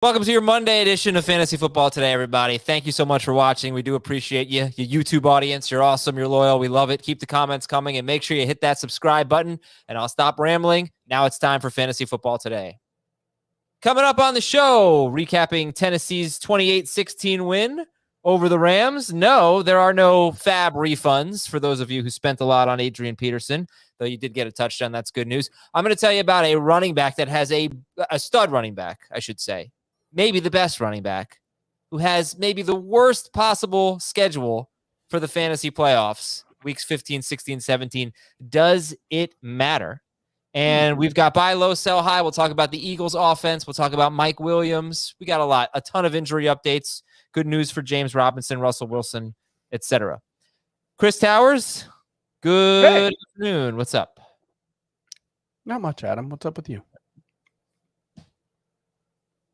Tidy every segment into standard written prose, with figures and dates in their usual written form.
Welcome to your Monday edition of Fantasy Football Today, everybody. Thank you so much for watching. We do appreciate you, your YouTube audience. You're awesome. You're loyal. We love it. Keep the comments coming and make sure you hit that subscribe button. And I'll stop rambling. Now it's time for Fantasy Football Today. Coming up on the show, recapping Tennessee's 28-16 win over the Rams. No, there are no fab refunds for those of you who spent a lot on Adrian Peterson, though you did get a touchdown. That's good news. I'm going to tell you about a running back that has a stud running back, I should say. Maybe the best running back, who has maybe the worst possible schedule for the fantasy playoffs, weeks 15, 16, 17. Does it matter? And we've got buy low, sell high. We'll talk about the Eagles offense. We'll talk about Mike Williams. We got a ton of injury updates. Good news for James Robinson, Russell Wilson, etc. Chris Towers, good afternoon. What's up? Not much, Adam. What's up with you?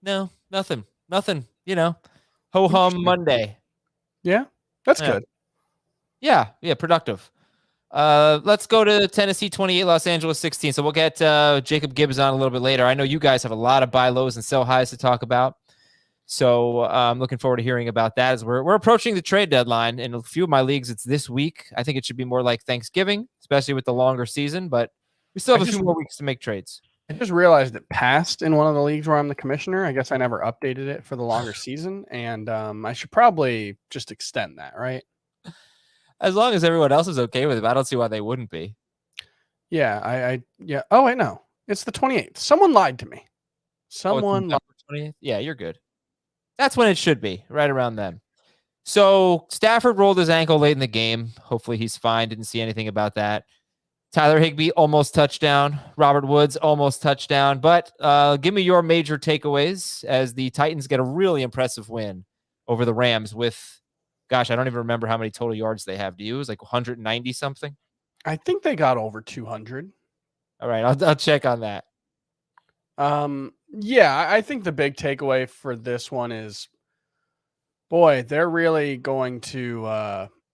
No, nothing. Ho-hum Monday. Yeah, that's good. Yeah, productive. Let's go to Tennessee 28, Los Angeles 16. So we'll get Jacob Gibbs on a little bit later. I know you guys have a lot of buy lows and sell highs to talk about. So I'm looking forward to hearing about that as we're approaching the trade deadline. In a few of my leagues, it's this week. I think it should be more like Thanksgiving, especially with the longer season. But we still have a few more weeks to make trades. I just realized it passed in one of the leagues where I'm the commissioner. I guess I never updated it for the longer season, and I should probably just extend that, right? As long as everyone else is okay with it, I don't see why they wouldn't be. Yeah, yeah. Oh, wait, no. It's the 28th. Someone lied to me. Someone lied. 20th? Yeah, you're good. That's when it should be, right around then. So Stafford rolled his ankle late in the game. Hopefully he's fine. Didn't see anything about that. Tyler Higbee, almost touchdown. Robert Woods, almost touchdown. But give me your major takeaways as the Titans get a really impressive win over the Rams with, gosh, I don't even remember how many total yards they have. Do you? It was like 190 something? I think they got over 200. All right, I'll check on that. Yeah, I think the big takeaway for this one is, boy, they're really going to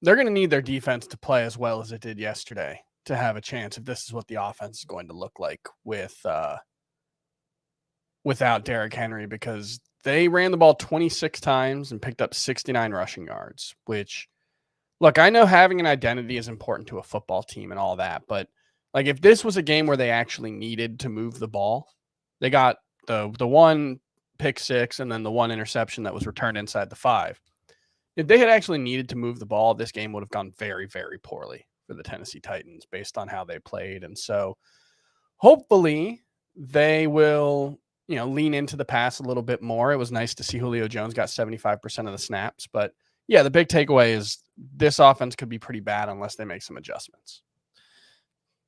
they're going to need their defense to play as well as it did yesterday to have a chance if this is what the offense is going to look like without Derrick Henry, because they ran the ball 26 times and picked up 69 rushing yards, which, look, I know having an identity is important to a football team and all that, but like if this was a game where they actually needed to move the ball, they got the one pick six and then the one interception that was returned inside the 5. If they had actually needed to move the ball, this game would have gone very, very poorly for the Tennessee Titans based on how they played. And so hopefully they will, lean into the pass a little bit more. It was nice to see Julio Jones got 75% of the snaps, but yeah, the big takeaway is this offense could be pretty bad unless they make some adjustments.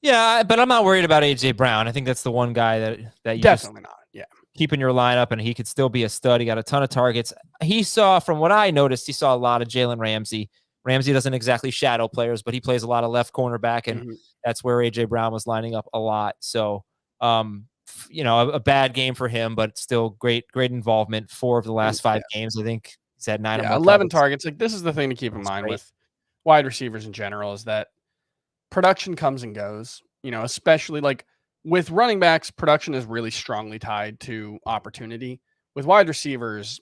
Yeah, but I'm not worried about AJ Brown. I think that's the one guy that you definitely not. Yeah. Keep in your lineup, and he could still be a stud. He got a ton of targets. He saw, from what I noticed, he saw a lot of Jalen Ramsey. Ramsey doesn't exactly shadow players, but he plays a lot of left cornerback, and that's where AJ Brown was lining up a lot. So, a bad game for him, but still great involvement. 4 of the last 5 games, I think he's had 9 or more 11 targets. Like, this is the thing to keep in mind with wide receivers in general, is that production comes and goes, especially like with running backs, production is really strongly tied to opportunity. With wide receivers,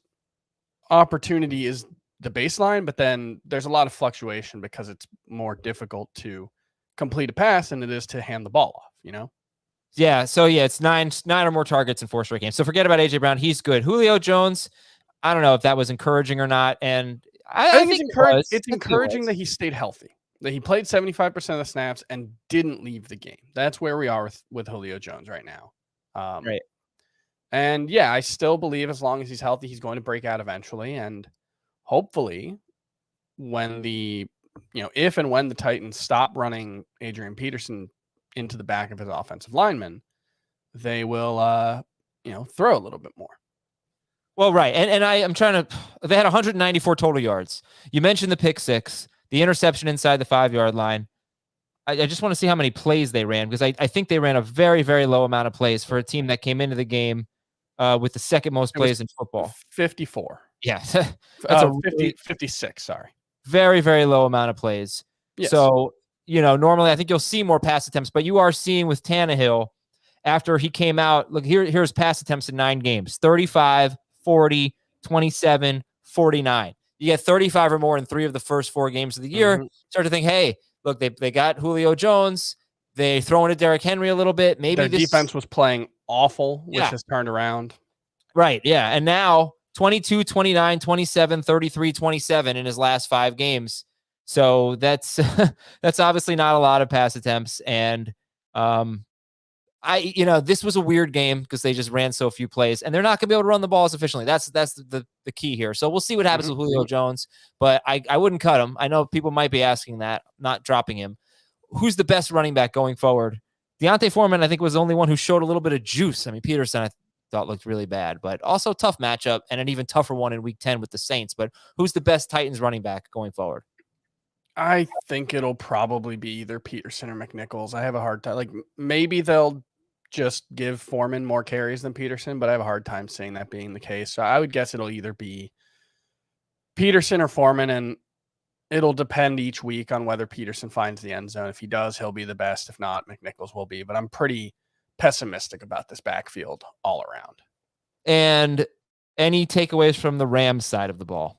opportunity is the baseline, but then there's a lot of fluctuation because it's more difficult to complete a pass than it is to hand the ball off, Yeah. So yeah, it's 9 or more targets in 4 straight games. So forget about AJ Brown. He's good. Julio Jones, I don't know if that was encouraging or not. And I think it's encouraging that he stayed healthy, that he played 75% of the snaps and didn't leave the game. That's where we are with Julio Jones right now. Right. And yeah, I still believe as long as he's healthy, he's going to break out eventually. And hopefully when if and when the Titans stop running Adrian Peterson into the back of his offensive lineman, they will, throw a little bit more. Well, right. And I'm trying to, they had 194 total yards. You mentioned the pick 6, the interception inside the 5-yard line. I just want to see how many plays they ran, because I think they ran a very, very low amount of plays for a team that came into the game with the second most plays in football. 54. Yeah. That's 56. Sorry. Very, very low amount of plays. Yes. So, normally I think you'll see more pass attempts, but you are seeing with Tannehill after he came out, look, here's pass attempts in 9 games, 35, 40, 27, 49. You get 35 or more in 3 of the first 4 games of the year. Start to think, hey, look, they got Julio Jones. They throw into Derrick Henry a little bit. Maybe their defense was playing awful, which has turned around. Right, yeah. And now 22, 29, 27, 33, 27 in his last 5 games. So that's that's obviously not a lot of pass attempts. And this was a weird game because they just ran so few plays, and they're not going to be able to run the ball as efficiently. That's the key here. So we'll see what happens with Julio Jones, but I wouldn't cut him. I know people might be asking that, not dropping him. Who's the best running back going forward? Deontay Foreman, I think, was the only one who showed a little bit of juice. I mean, Peterson, I thought looked really bad, but also tough matchup and an even tougher one in week 10 with the Saints. But who's the best Titans running back going forward? I think it'll probably be either Peterson or McNichols. I have a hard time. Like, maybe they'll just give Foreman more carries than Peterson, but I have a hard time seeing that being the case. So I would guess it'll either be Peterson or Foreman, and it'll depend each week on whether Peterson finds the end zone. If he does, he'll be the best. If not, McNichols will be. But I'm pretty pessimistic about this backfield all around. And any takeaways from the Rams side of the ball?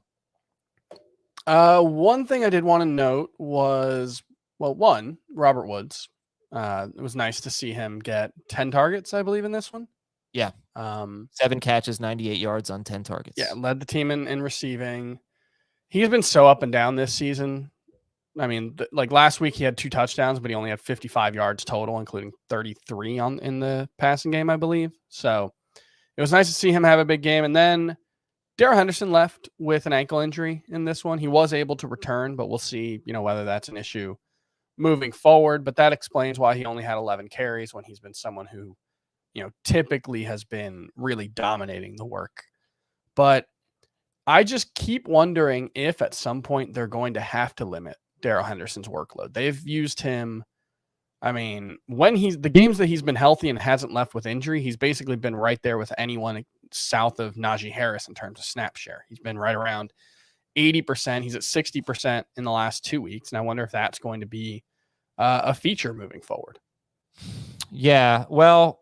One thing I did want to note was, Robert Woods. It was nice to see him get 10 targets, I believe, in this one. Yeah. 7 catches, 98 yards on 10 targets. Yeah, led the team in receiving. He's been so up and down this season. I mean, like last week he had 2 touchdowns, but he only had 55 yards total, including 33 in the passing game, I believe. So it was nice to see him have a big game. And then Darrell Henderson left with an ankle injury in this one. He was able to return, but we'll see, whether that's an issue moving forward. But that explains why he only had 11 carries when he's been someone who, typically has been really dominating the work. But I just keep wondering if at some point they're going to have to limit Darrell Henderson's workload. They've used him. I mean, when the games that he's been healthy and hasn't left with injury, he's basically been right there with anyone south of Najee Harris in terms of snap share. He's been right around 80%. He's at 60% in the last 2 weeks. And I wonder if that's going to be a feature moving forward. Yeah. Well,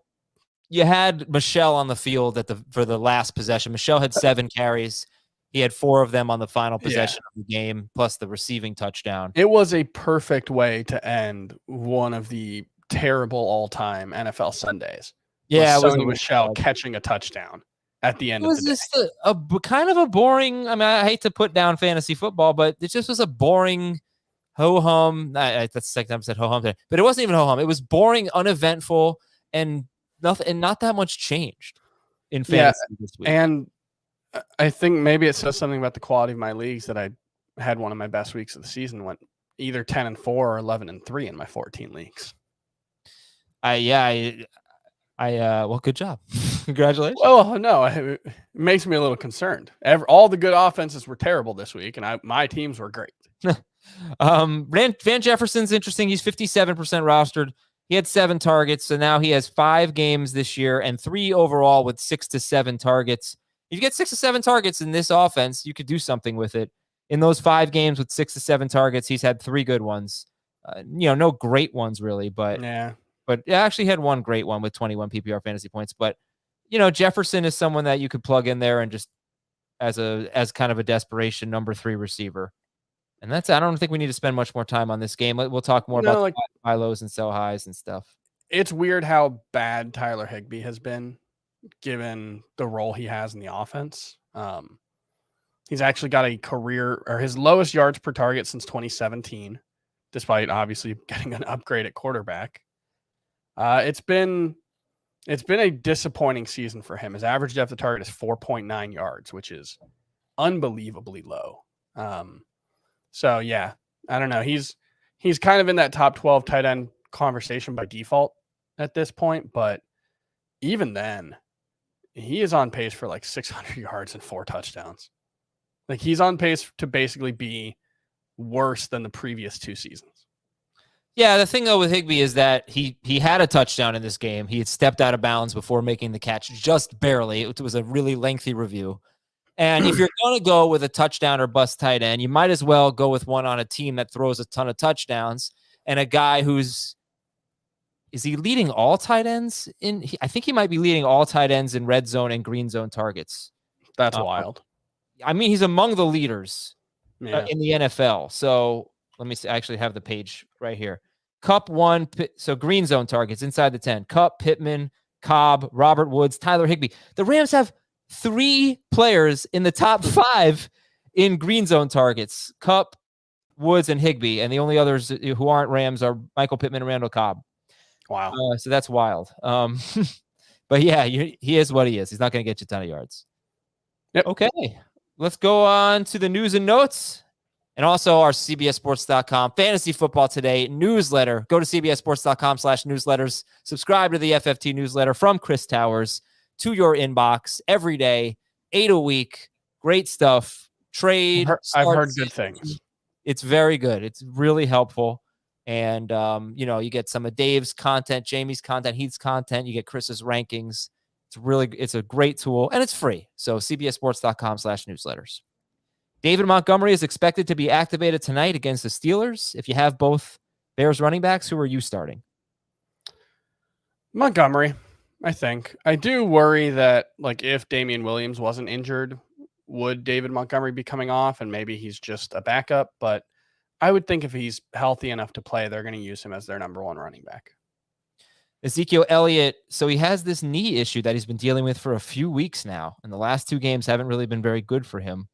you had Michelle on the field for the last possession. Michelle had 7 carries. He had 4 of them on the final possession of the game, plus the receiving touchdown. It was a perfect way to end one of the terrible all-time NFL Sundays. Yeah, it was Sony Michel catching a touchdown at the end of the day. It was just a kind of a boring. I mean, I hate to put down fantasy football, but it just was a boring ho-hum. That's the second time I said ho-hum today, but it wasn't even ho-hum. It was boring, uneventful, and nothing, and not that much changed in fantasy this week. And I think maybe it says something about the quality of my leagues that I had one of my best weeks of the season, went either 10-4 or 11-3 in my 14 leagues. Well, good job. Congratulations. Well, no, it makes me a little concerned. All the good offenses were terrible this week, and my teams were great. Van Jefferson's interesting. He's 57% rostered. He had 7 targets, so now he has 5 games this year and 3 overall with 6 to 7 targets. If you get 6 to 7 targets in this offense, you could do something with it. In those 5 games with 6 to 7 targets, he's had 3 good ones. No great ones really, but actually had 1 great one with 21 PPR fantasy points. But Jefferson is someone that you could plug in there and just as kind of a desperation number 3 receiver. And I don't think we need to spend much more time on this game. We'll talk more about buy lows and sell highs and stuff. It's weird how bad Tyler Higbee has been, given the role he has in the offense. He's actually got his lowest yards per target since 2017, despite obviously getting an upgrade at quarterback. It's been a disappointing season for him. His average depth of target is 4.9 yards, which is unbelievably low. So yeah, I don't know. He's kind of in that top 12 tight end conversation by default at this point, but even then, he is on pace for like 600 yards and 4 touchdowns. Like, he's on pace to basically be worse than the previous 2 seasons. Yeah, the thing though with Higbee is that he had a touchdown in this game. He had stepped out of bounds before making the catch, just barely. It was a really lengthy review. And if you're going to go with a touchdown or bust tight end, you might as well go with one on a team that throws a ton of touchdowns and a guy is he leading all tight ends I think he might be leading all tight ends in red zone and green zone targets. That's wild. I mean, he's among the leaders Yeah. in the NFL. So let me see. I actually have the page right here. Cup 1, so green zone targets inside the 10. Cup, Pittman, Cobb, Robert Woods, Tyler Higbee. The Rams have 3 players in the top 5 in green zone targets. Cup, Woods, and Higbee. And the only others who aren't Rams are Michael Pittman and Randall Cobb. Wow. So that's wild. But yeah, he is what he is. He's not going to get you a ton of yards. Yep. Okay. Let's go on to the news and notes. And also our CBSSports.com Fantasy Football Today newsletter. Go to CBSSports.com/newsletters. Subscribe to the FFT newsletter from Chris Towers to your inbox every day, 8 a week. Great stuff. Trade. I've heard good things. It's very good. It's really helpful. And, you get some of Dave's content, Jamie's content, Heath's content. You get Chris's rankings. It's a great tool, and it's free. So CBSSports.com/newsletters. David Montgomery is expected to be activated tonight against the Steelers. If you have both Bears running backs, who are you starting? Montgomery, I think. I do worry that, if Damian Williams wasn't injured, would David Montgomery be coming off, and maybe he's just a backup? But I would think if he's healthy enough to play, they're going to use him as their number 1 running back. Ezekiel Elliott, so he has this knee issue that he's been dealing with for a few weeks now, and the last 2 games haven't really been very good for him.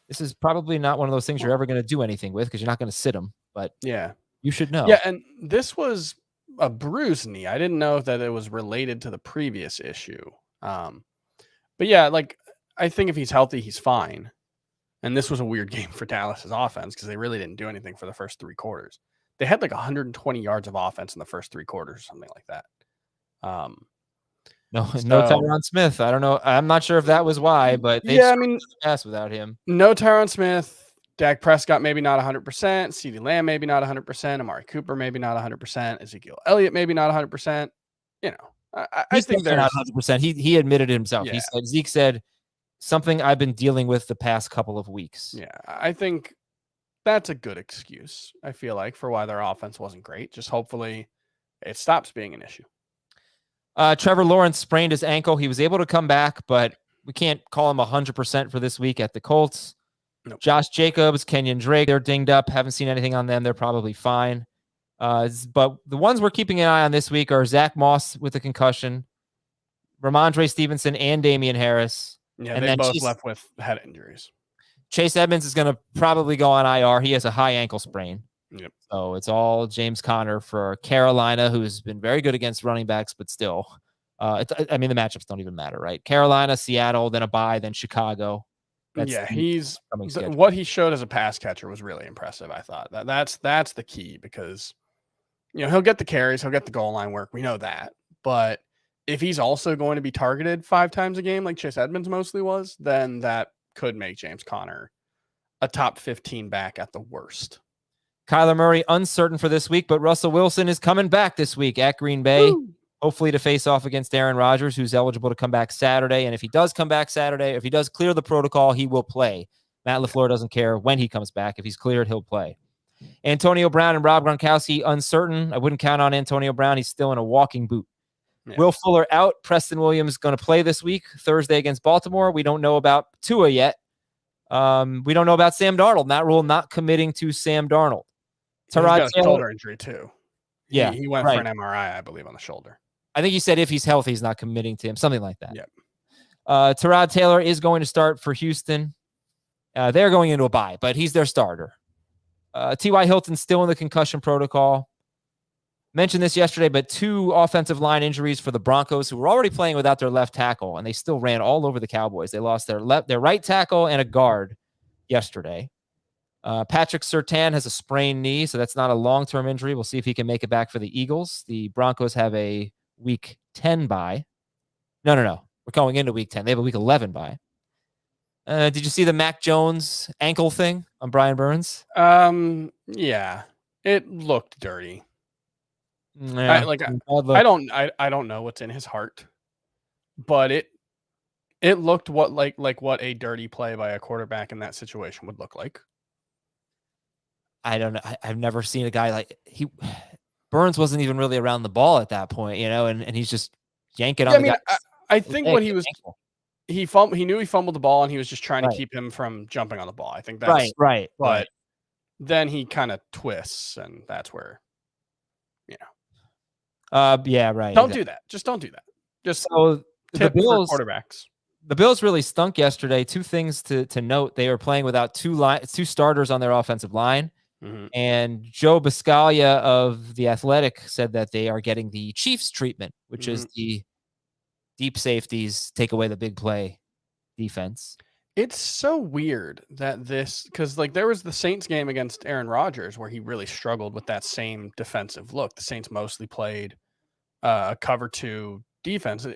This is probably not one of those things you're ever going to do anything with because you're not going to sit him, but yeah, you should know. Yeah, and this was a bruised knee. I didn't know that it was related to the previous issue. But yeah, I think if he's healthy, he's fine. And this was a weird game for Dallas's offense because they really didn't do anything for the first 3 quarters. They had 120 yards of offense in the first 3 quarters, or something like that. No Tyron Smith. I don't know. I'm not sure if that was why, but they pass without him. No Tyron Smith. Dak Prescott maybe not 100%. CeeDee Lamb maybe not 100%. Amari Cooper maybe not 100%. Ezekiel Elliott maybe not 100%. I think they're not 100%. He admitted it himself. Yeah. He said Zeke said something I've been dealing with the past couple of weeks. Yeah, I think that's a good excuse. I feel like for why their offense wasn't great. Just hopefully it stops being an issue. Trevor Lawrence sprained his ankle. He was able to come back, but we can't call him 100% for this week at the Colts. Nope. Josh Jacobs, Kenyon Drake, they're dinged up. Haven't seen anything on them. They're probably fine. But the ones we're keeping an eye on this week are Zach Moss with a concussion, Ramondre Stevenson, and Damian Harris. Yeah, and they then both left with head injuries. Chase Edmonds is going to probably go on IR. He has a high ankle sprain. Yep. So it's all James Conner for Carolina, who's been very good against running backs, but still. The matchups don't even matter, right? Carolina, Seattle, then a bye, then Chicago. What he showed as a pass catcher was really impressive. I thought that's the key because he'll get the carries, he'll get the goal line work. We know that, but if he's also going to be targeted 5 times a game like Chase Edmonds mostly was, then that could make James Conner a top 15 back at the worst. Kyler Murray uncertain for this week, but Russell Wilson is coming back this week at Green Bay. Woo! Hopefully to face off against Aaron Rodgers, who's eligible to come back Saturday. And if he does come back Saturday, if he does clear the protocol, he will play. Matt LaFleur doesn't care when he comes back. If he's cleared, he'll play. Antonio Brown and Rob Gronkowski uncertain. I wouldn't count on Antonio Brown. He's still in a walking boot. Yeah. Will Fuller out. Preston Williams going to play this week, Thursday against Baltimore. We don't know about Tua yet. We don't know about Sam Darnold. Matt Rule not committing to Sam Darnold. He's got a shoulder injury too. Yeah, he went for an MRI, I believe, on the shoulder. I think he said if he's healthy, he's not committing to him, something like that. Yep. Tyrod Taylor is going to start for Houston. They're going into a bye, but he's their starter. T.Y. Hilton still in the concussion protocol. Mentioned this yesterday, but 2 offensive line injuries for the Broncos, who were already playing without their left tackle, and they still ran all over the Cowboys. They lost their right tackle and a guard yesterday. Patrick Surtain has a sprained knee, so that's not a long-term injury. We'll see if he can make it back for the Eagles. The Broncos have a Week 10 bye. No. We're going into Week 10. They have a Week 11 bye. Did you see the Mac Jones ankle thing on Brian Burns? Yeah. It looked dirty. Yeah, I don't know what's in his heart, but it looked what a dirty play by a quarterback in that situation would look like. I don't know. I've never seen a guy Burns wasn't even really around the ball at that point, and he's just yanking on the guy. I think what he was he knew he fumbled the ball and he was just trying to keep him from jumping on the ball. I think that's right. But then he kind of twists, and that's where, yeah, right. Don't do that. Just don't do that. Just so the Bills for quarterbacks. The Bills really stunk yesterday. Two things to note: they were playing without two starters on their offensive line. Mm-hmm. And Joe Biscaglia of The Athletic said that they are getting the Chiefs treatment, which is the deep safeties take away the big play defense. It's so weird that because there was the Saints game against Aaron Rodgers where he really struggled with that same defensive look. The Saints mostly played a cover 2 defense.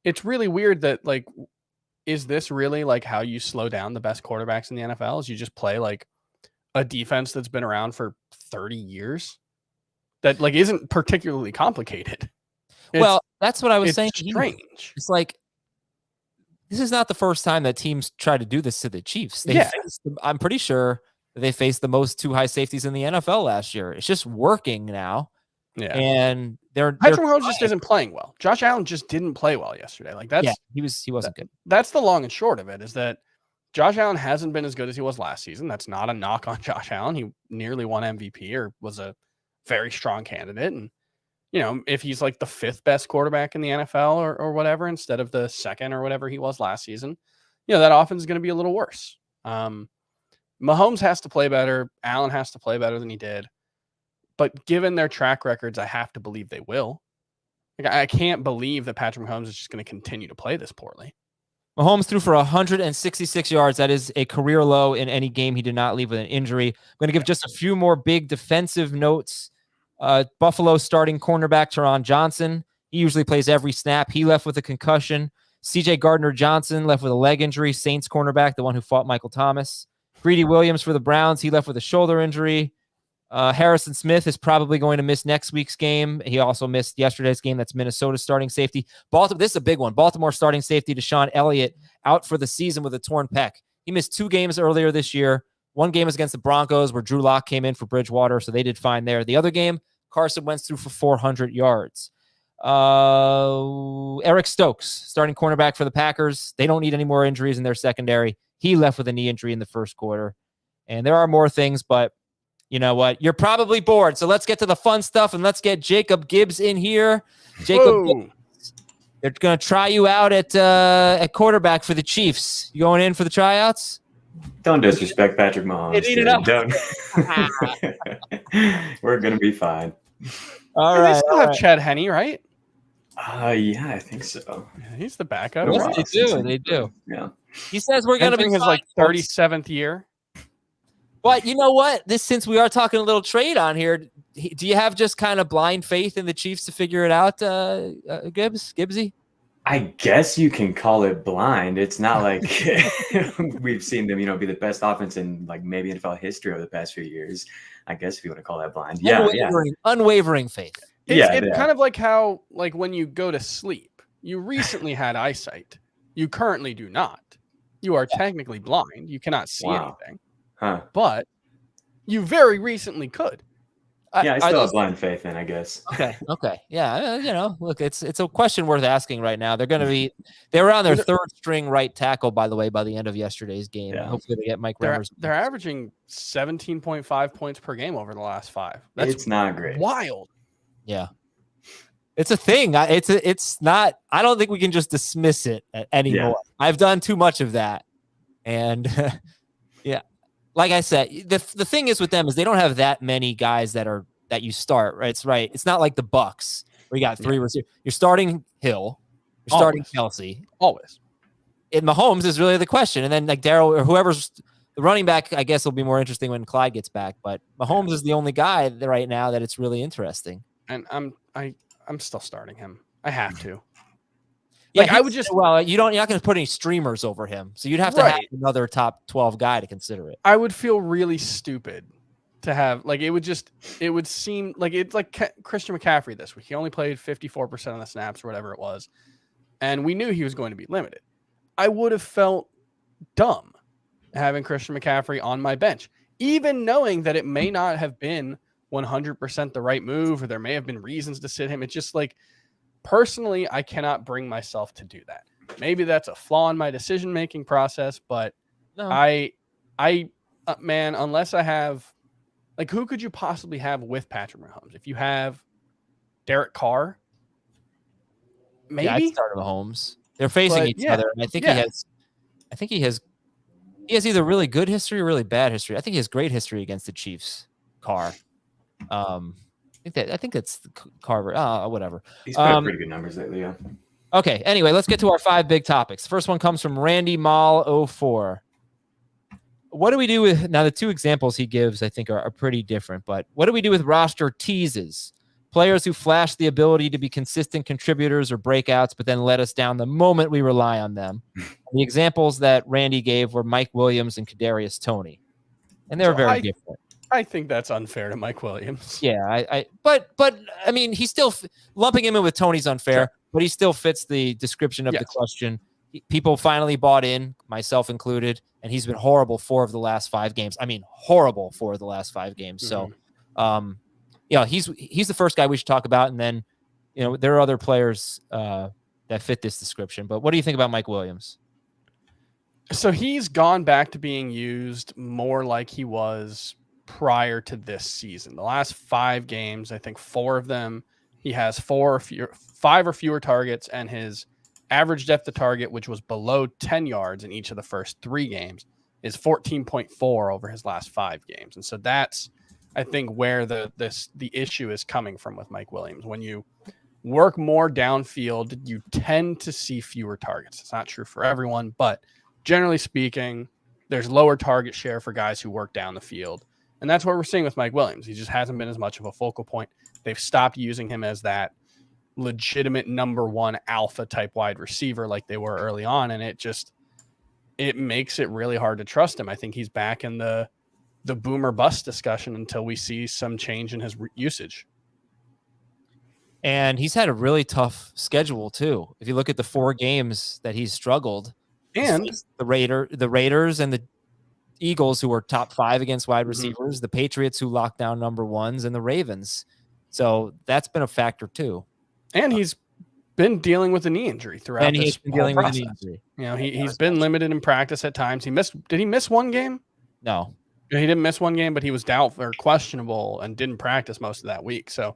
It's really weird that is this really how you slow down the best quarterbacks in the NFL? Is you just play a defense that's been around for 30 years that isn't particularly complicated. Well, that's what I was saying. Strange. It's this is not the first time that teams try to do this to the Chiefs. I'm pretty sure they faced the most 2 high safeties in the NFL last year. It's just working now. Yeah. And Patrick Mahomes just isn't playing well. Josh Allen just didn't play well yesterday. He wasn't good. That's the long and short of it, is that Josh Allen hasn't been as good as he was last season. That's not a knock on Josh Allen. He nearly won MVP or was a very strong candidate. And, if he's the 5th best quarterback in the NFL or whatever, instead of the 2nd or whatever he was last season, that offense is going to be a little worse. Mahomes has to play better. Allen has to play better than he did. But given their track records, I have to believe they will. I can't believe that Patrick Mahomes is just going to continue to play this poorly. Mahomes threw for 166 yards. That is a career low in any game. He did not leave with an injury. I'm going to give just a few more big defensive notes. Buffalo starting cornerback Teron Johnson. He usually plays every snap. He left with a concussion. CJ Gardner-Johnson left with a leg injury. Saints cornerback, the one who fought Michael Thomas. Greedy Williams for the Browns. He left with a shoulder injury. Harrison Smith is probably going to miss next week's game. He also missed yesterday's game. That's Minnesota starting safety. This is a big one. Baltimore starting safety Deshaun Elliott out for the season with a torn pec. He missed 2 games earlier this year. One game was against the Broncos where Drew Lock came in for Bridgewater, so they did fine there. The other game, Carson Wentz threw for 400 yards. Eric Stokes, starting cornerback for the Packers. They don't need any more injuries in their secondary. He left with a knee injury in the first quarter. And there are more things, but you know what? You're probably bored. So let's get to the fun stuff and let's get Jacob Gibbs in here. Jacob Gibbs, they're going to try you out at quarterback for the Chiefs. You going in for the tryouts? Don't disrespect Patrick Mahomes. Don't. We're going to be fine. All right. They still have Chad Henne, right? Yeah, I think so. Yeah, he's the backup. Yes, they do. Yeah. He says we're going to be his 37th year. But you know what? Since we are talking a little trade on here, do you have just kind of blind faith in the Chiefs to figure it out, Gibbsy? I guess you can call it blind. It's not like we've seen them, be the best offense in maybe NFL history over the past few years. I guess if you want to call that blind. Unwavering faith. It's kind of like how when you go to sleep, you recently had eyesight. You currently do not. You are technically blind. You cannot see anything. Huh. But you very recently could. I still have blind faith in, I guess. Okay. Yeah, look, it's a question worth asking right now. They were on their 3rd string right tackle, by the way, by the end of yesterday's game. Yeah. Hopefully they get Mike Remmers. They're averaging 17.5 points per game over the last 5. It's not great. Wild. Yeah. It's a thing. It's not. I don't think we can just dismiss it anymore. Yeah. I've done too much of that. And yeah. Like I said, the thing is with them is they don't have that many guys that you start, right? It's not like the Bucks where you got 3 receivers. You're starting Hill, you're starting Kelsey. Always. And Mahomes is really the question. And then Darryl or whoever's the running back, I guess will be more interesting when Clyde gets back. But Mahomes is the only guy right now that it's really interesting. And I'm still starting him. I have to. Yeah, I would just you're not going to put any streamers over him, so you'd have to have another top 12 guy to consider it. I would feel really stupid to have it would seem like it's like Christian McCaffrey this week. He only played 54% of the snaps or whatever it was, and we knew he was going to be limited. I would have felt dumb having Christian McCaffrey on my bench, even knowing that it may not have been 100% the right move, or there may have been reasons to sit him. It's just personally, I cannot bring myself to do that. Maybe that's a flaw in my decision-making process, but No. man, unless I have, like, who could you possibly have with Patrick Mahomes? If you have Derek Carr, maybe. Yeah, I'd start Mahomes. They're facing But each yeah, other, and I think yeah. he has either really good history or really bad history. I think he has great history against the Chiefs. Carr. I think it's Carver. Whatever. He's put up pretty good numbers lately, yeah. Okay. Anyway, let's get to our 5 big topics. First one comes from Randy Mall 04. What do we do with now? The 2 examples he gives, I think, are pretty different. But what do we do with roster teases? Players who flash the ability to be consistent contributors or breakouts, but then let us down the moment we rely on them. The examples that Randy gave were Mike Williams and Kadarius Toney, and they're very different. I think that's unfair to Mike Williams. Yeah, but I mean, he's still lumping him in with Tony's unfair, sure, but he still fits the description of the question. People finally bought in, myself included, and he's been horrible 4 of the last 5 games. I mean, horrible 4 of the last 5 games. So, he's the first guy we should talk about, and then, there are other players that fit this description. But what do you think about Mike Williams? So he's gone back to being used more like he was prior to this season. The last 5 games, I think 4 of them, he has 5 or fewer targets, and his average depth of target, which was below 10 yards in each of the first 3 games, is 14.4 over his last 5 games. And so that's, I think, where the issue is coming from with Mike Williams. When you work more downfield, you tend to see fewer targets. It's not true for everyone, but generally speaking, there's lower target share for guys who work down the field. And that's what we're seeing with Mike Williams. He just hasn't been as much of a focal point. They've stopped using him as that legitimate number 1 alpha type wide receiver like they were early on. And it makes it really hard to trust him. I think he's back in the boomer bust discussion until we see some change in his usage. And he's had a really tough schedule too. If you look at the 4 games that he's struggled, and the Raiders and the Eagles, who are top 5 against wide receivers, the Patriots, who locked down number 1s, and the Ravens. So that's been a factor too. And he's been dealing with a knee injury throughout this whole process. He's been limited in practice at times. Did he miss 1 game? No. He didn't miss 1 game, but he was doubtful or questionable and didn't practice most of that week. So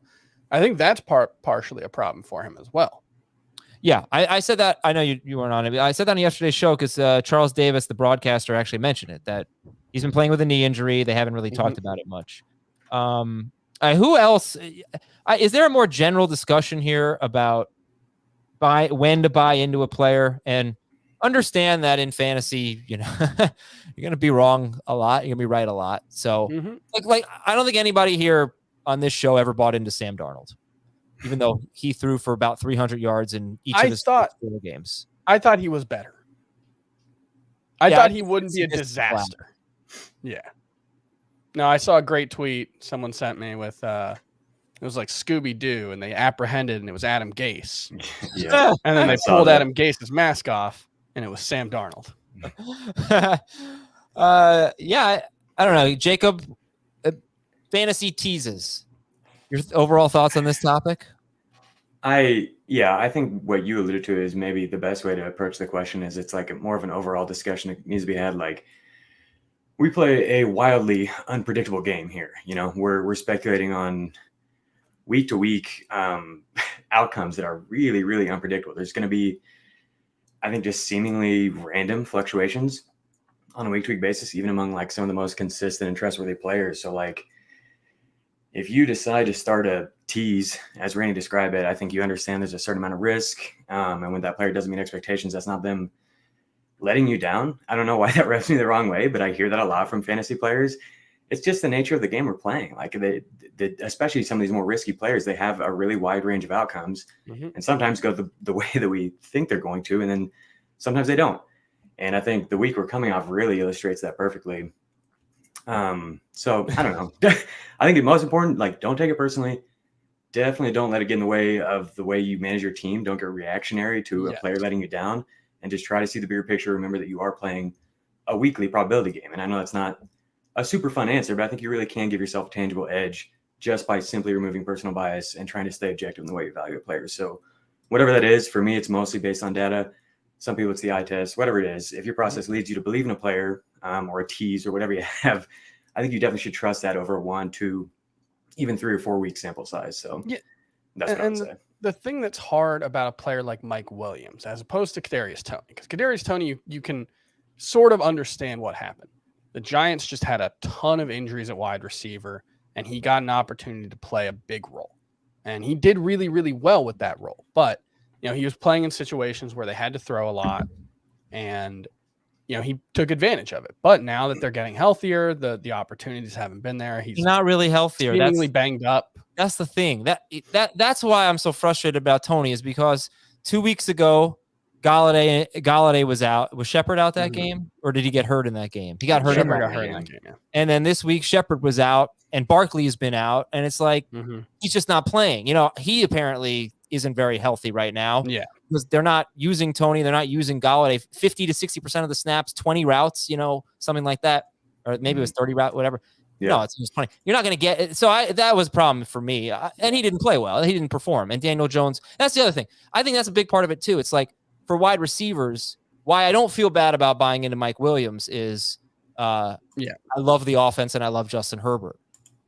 I think that's partially a problem for him as well. Yeah, I said that. I know you weren't on it. I said that on yesterday's show because Charles Davis, the broadcaster, actually mentioned it, that he's been playing with a knee injury. They haven't really talked about it much. Who else? Is there a more general discussion here about when to buy into a player? And understand that in fantasy, you're going to be wrong a lot. You're going to be right a lot. So, like I don't think anybody here on this show ever bought into Sam Darnold, even though he threw for about 300 yards in each of his 4 games. I thought he was better. I thought he wouldn't be a disaster. Yeah. No, I saw a great tweet someone sent me with it was like Scooby-Doo, and they apprehended, and it was Adam Gase. Yeah. And then they pulled Adam Gase's mask off, and it was Sam Darnold. I don't know. Jacob, fantasy teases. Your overall thoughts on this topic? I think what you alluded to is maybe the best way to approach the question is it's like more of an overall discussion that needs to be had. Like, we play a wildly unpredictable game here. We're speculating on week to week outcomes that are really, really unpredictable. There's going to be, I think, just seemingly random fluctuations on a week to week basis, even among like some of the most consistent and trustworthy players. So like, if you decide to start a tease, as Randy described it, I think you understand there's a certain amount of risk. And when that player doesn't meet expectations, that's not them letting you down. I don't know why that rubs me the wrong way, but I hear that a lot from fantasy players. It's just the nature of the game we're playing. Like especially some of these more risky players, they have a really wide range of outcomes, and sometimes go the way that we think they're going to, and then sometimes they don't. And I think the week we're coming off really illustrates that perfectly. So I don't know. I think the most important, like, don't take it personally. Definitely don't let it get in the way of the way you manage your team. Don't get reactionary to a player letting you down, and just try to see the bigger picture. Remember that you are playing a weekly probability game. And I know that's not a super fun answer, but I think you really can give yourself a tangible edge just by simply removing personal bias and trying to stay objective in the way you value a player. So whatever that is, for me, it's mostly based on data. Some people it's the eye test, whatever it is. If your process leads you to believe in a player or a tease or whatever you have, I think you definitely should trust that over 1, 2, even 3 or 4 week sample size. So Yeah, that's what I would say. The thing that's hard about a player like Mike Williams, as opposed to Kadarius Toney, because Kadarius Toney, you can sort of understand what happened. The Giants just had a ton of injuries at wide receiver, and he got an opportunity to play a big role. And he did really, really well with that role. But, he was playing in situations where they had to throw a lot, and, he took advantage of it. But now that they're getting healthier, the opportunities haven't been there. He's not really healthier. Seemingly banged up. That's the thing. That's why I'm so frustrated about Toney, is because 2 weeks ago, Galladay was out. Was Shepard out that game, or did he get hurt in that game? He got hurt. Shepard got hurt in that game. Yeah. And then this week, Shepard was out, and Barkley's been out, and it's like he's just not playing. He apparently isn't very healthy right now. Yeah, because they're not using Toney, they're not using Galladay. 50 to 60% of the snaps, 20 routes, something like that, or maybe it was 30 route, whatever. Yeah. No, it's just 20. You're not going to get it. So that was a problem for me. And he didn't play well. He didn't perform. And Daniel Jones, that's the other thing. I think that's a big part of it too. It's like for wide receivers, why I don't feel bad about buying into Mike Williams is I love the offense and I love Justin Herbert.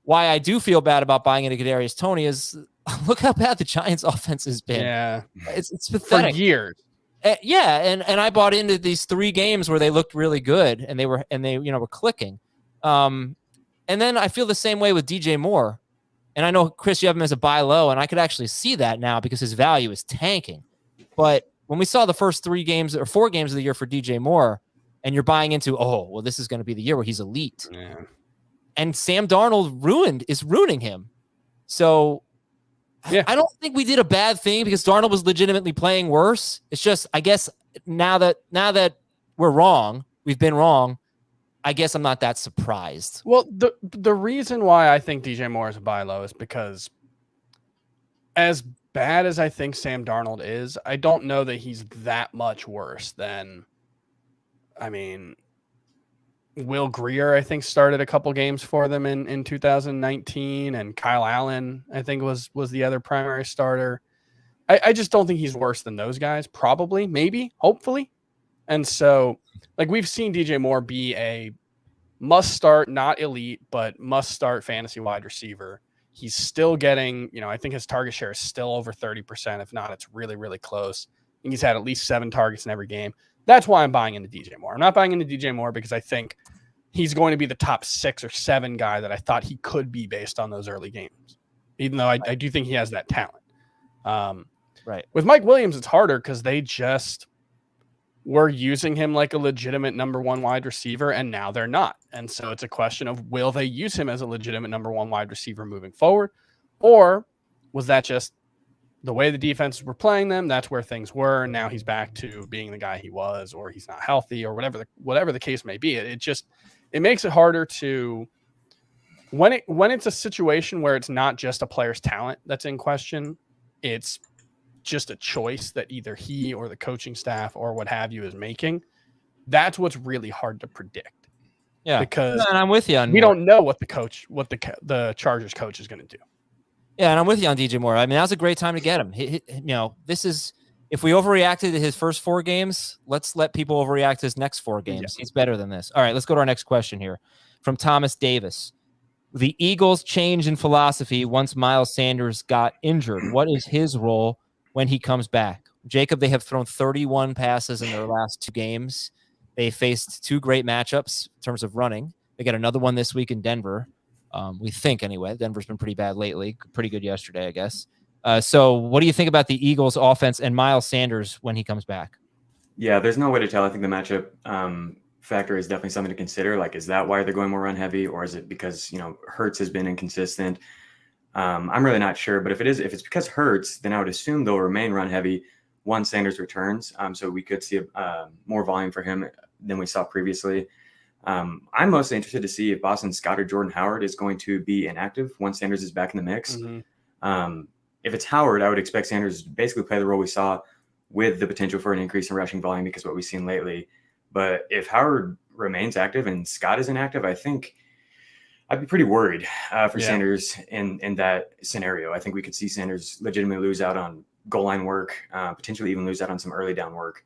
Why I do feel bad about buying into Kadarius Toney is look how bad the Giants offense has been. Yeah. It's pathetic. For years. And I bought into these 3 games where they looked really good and they were clicking. And then I feel the same way with DJ Moore. And I know, Chris, you have him as a buy low, and I could actually see that now because his value is tanking. But when we saw the first 3 games or 4 games of the year for DJ Moore, and you're buying into, this is going to be the year where he's elite. Yeah. And Sam Darnold is ruining him. So I don't think we did a bad thing because Darnold was legitimately playing worse. It's just, I guess now that we're wrong, we've been wrong, I guess I'm not that surprised. Well, the reason why I think DJ Moore is a buy low is because as bad as I think Sam Darnold is, I don't know that he's that much worse than, Will Grier, I think, started a couple games for them in 2019, and Kyle Allen, I think, was the other primary starter. I just don't think he's worse than those guys. Probably, maybe, hopefully. And so, we've seen DJ Moore be a must-start, not elite, but must-start fantasy wide receiver. He's still getting, I think his target share is still over 30%. If not, it's really, really close. I think he's had at least 7 targets in every game. That's why I'm buying into DJ Moore. I'm not buying into DJ Moore because I think he's going to be the top 6 or 7 guy that I thought he could be based on those early games, even though I do think he has that talent. Right. With Mike Williams, it's harder because they just were using him like a legitimate number 1 wide receiver, and now they're not. And so it's a question of, will they use him as a legitimate number 1 wide receiver moving forward? Or was that just the way the defenses were playing them? That's where things were. And now he's back to being the guy he was, or he's not healthy, or whatever the case may be. It makes it harder to, when it's a situation where it's not just a player's talent that's in question, it's just a choice that either he or the coaching staff or what have you is making. That's what's really hard to predict. Yeah, because and I'm with you on we don't know what the Chargers coach is going to do. Yeah, and I'm with you on DJ Moore. I mean, that was a great time to get him. This is, if we overreacted to his first 4 games, let's let people overreact to his next 4 games. Yeah. He's better than this. All right, let's go to our next question here from Thomas Davis. The Eagles change in philosophy once Miles Sanders got injured. What is his role when he comes back? Jacob, they have thrown 31 passes in their last 2 games. They faced 2 great matchups in terms of running. They got another one this week in Denver. We think anyway. Denver's been pretty bad lately. Pretty good yesterday, I guess. So what do you think about the Eagles offense and Miles Sanders when he comes back? Yeah, there's no way to tell. I think the matchup factor is definitely something to consider. Like, is that why they're going more run heavy, or is it because, Hurts has been inconsistent? I'm really not sure, but if it's because Hurts, then I would assume they'll remain run heavy once Sanders returns. So we could see more volume for him than we saw previously. I'm mostly interested to see if Boston Scott or Jordan Howard is going to be inactive once Sanders is back in the mix. Mm-hmm. If it's Howard, I would expect Sanders to basically play the role we saw, with the potential for an increase in rushing volume because what we've seen lately. But if Howard remains active and Scott is inactive, I think I'd be pretty worried for Sanders in that scenario. I think we could see Sanders legitimately lose out on goal line work, potentially even lose out on some early down work.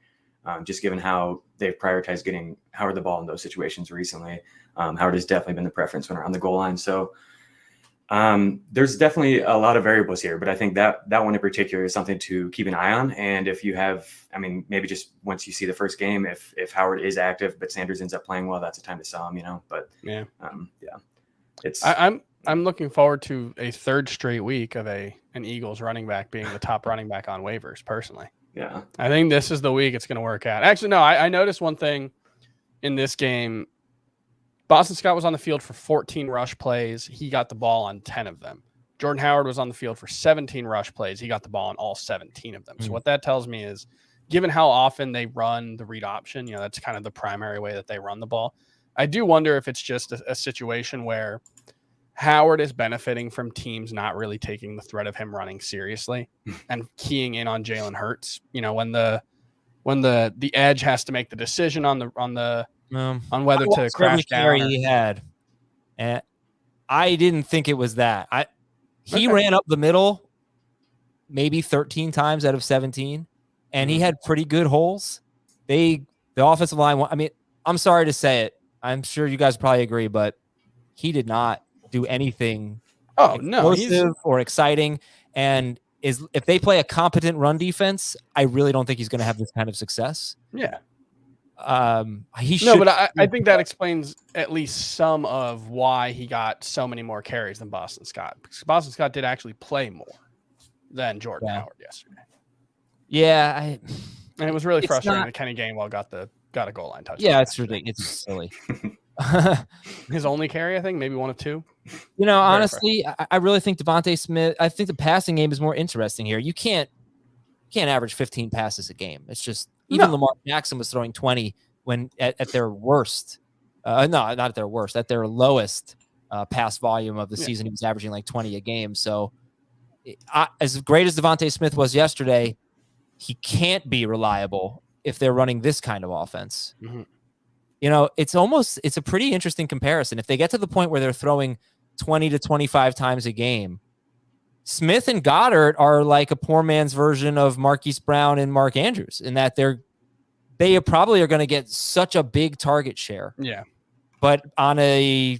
just given how they've prioritized getting Howard the ball in those situations recently. Howard has definitely been the preference when around the goal line. So there's definitely a lot of variables here, but I think that one in particular is something to keep an eye on. And if you have, I mean, maybe just once you see the first game, if Howard is active, but Sanders ends up playing well, that's a time to sell him, but yeah, I'm looking forward to a third straight week of an Eagles running back being the top running back on waivers personally. Yeah. I think this is the week it's going to work out. Actually, no, I noticed one thing in this game. Boston Scott was on the field for 14 rush plays. He got the ball on 10 of them. Jordan Howard was on the field for 17 rush plays. He got the ball on all 17 of them. So what that tells me is, given how often they run the read option, that's kind of the primary way that they run the ball. I do wonder if it's just a situation where Howard is benefiting from teams not really taking the threat of him running seriously and keying in on Jalen Hurts. When the edge has to make the decision on whether to crash down. He had, and I didn't think it was that. He ran up the middle maybe 13 times out of 17, and he had pretty good holes. The offensive line. I mean, I'm sorry to say it. I'm sure you guys probably agree, but he did not do anything explosive or exciting. And if they play a competent run defense, I really don't think he's going to have this kind of success. Yeah. But I think that explains at least some of why he got so many more carries than Boston Scott, because Boston Scott did actually play more than Jordan Howard yesterday. Yeah. And it was really frustrating that Kenny Gainwell got a goal line touchdown. Yeah, it's ridiculous. It's silly. His only carry, I think, maybe one of two. Honestly, I really think Devontae Smith. I think the passing game is more interesting here. You can't average 15 passes a game. It's just Lamar Jackson was throwing 20 when at their worst. Not at their worst, at their lowest pass volume of the season. He was averaging like 20 a game. So, as great as Devontae Smith was yesterday, he can't be reliable if they're running this kind of offense. Mm-hmm. It's a pretty interesting comparison. If they get to the point where they're throwing 20 to 25 times a game, Smith and Goddard are like a poor man's version of Marquise Brown and Mark Andrews in that they probably are going to get such a big target share. Yeah. But on a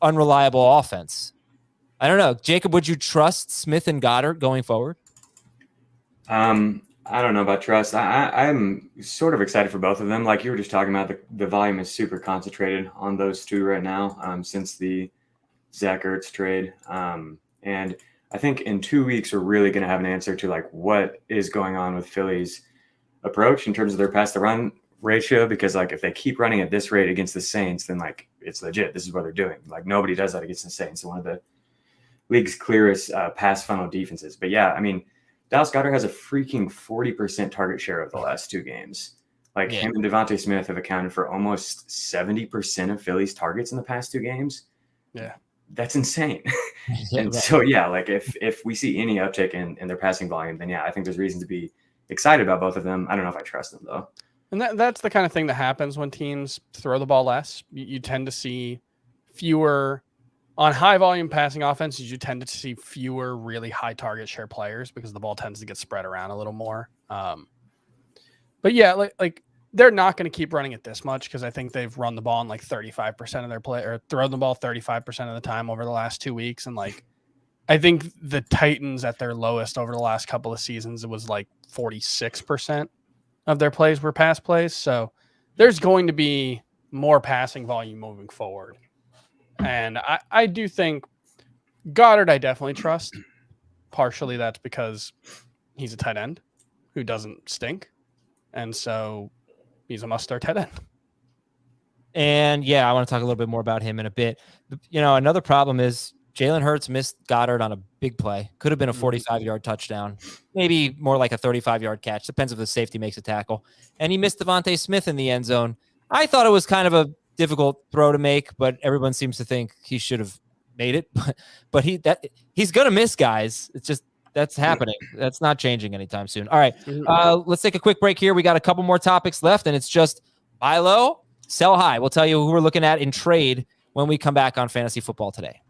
unreliable offense. I don't know. Jacob, would you trust Smith and Goddard going forward? I don't know about trust. I'm sort of excited for both of them. Like you were just talking about, the volume is super concentrated on those two right now since the Zach Ertz trade. And I think in 2 weeks, we're really going to have an answer to like what is going on with Philly's approach in terms of their pass to run ratio. Because like if they keep running at this rate against the Saints, then like it's legit. This is what they're doing. Like nobody does that against the Saints. So one of the league's clearest pass funnel defenses. But yeah, I mean, Dallas Goedert has a freaking 40% target share of the last 2 games. Like him and Devontae Smith have accounted for almost 70% of Philly's targets in the past 2 games. Yeah. That's insane. So yeah, like if we see any uptick in their passing volume, then yeah, I think there's reason to be excited about both of them. I don't know if I trust them though. And that's the kind of thing that happens when teams throw the ball less. You tend to see fewer on high volume passing offenses. You tend to see fewer really high target share players because the ball tends to get spread around a little more. But yeah, like they're not going to keep running it this much because I think they've run the ball in like 35% of their play or thrown the ball 35% of the time over the last 2 weeks. And like, I think the Titans at their lowest over the last couple of seasons, it was like 46% of their plays were pass plays. So there's going to be more passing volume moving forward. And I do think Goddard, I definitely trust. Partially that's because he's a tight end who doesn't stink. And so he's a must-start tight end. And yeah, I want to talk a little bit more about him in a bit. Another problem is Jalen Hurts missed Goddard on a big play. Could have been a 45-yard touchdown, maybe more like a 35-yard catch. Depends if the safety makes a tackle. And he missed Devontae Smith in the end zone. I thought it was kind of a difficult throw to make, but everyone seems to think he should have made it. But he's going to miss guys. It's just that's happening. That's not changing anytime soon. All right, let's take a quick break here. We got a couple more topics left, and it's just buy low, sell high. We'll tell you who we're looking at in trade when we come back on Fantasy Football Today.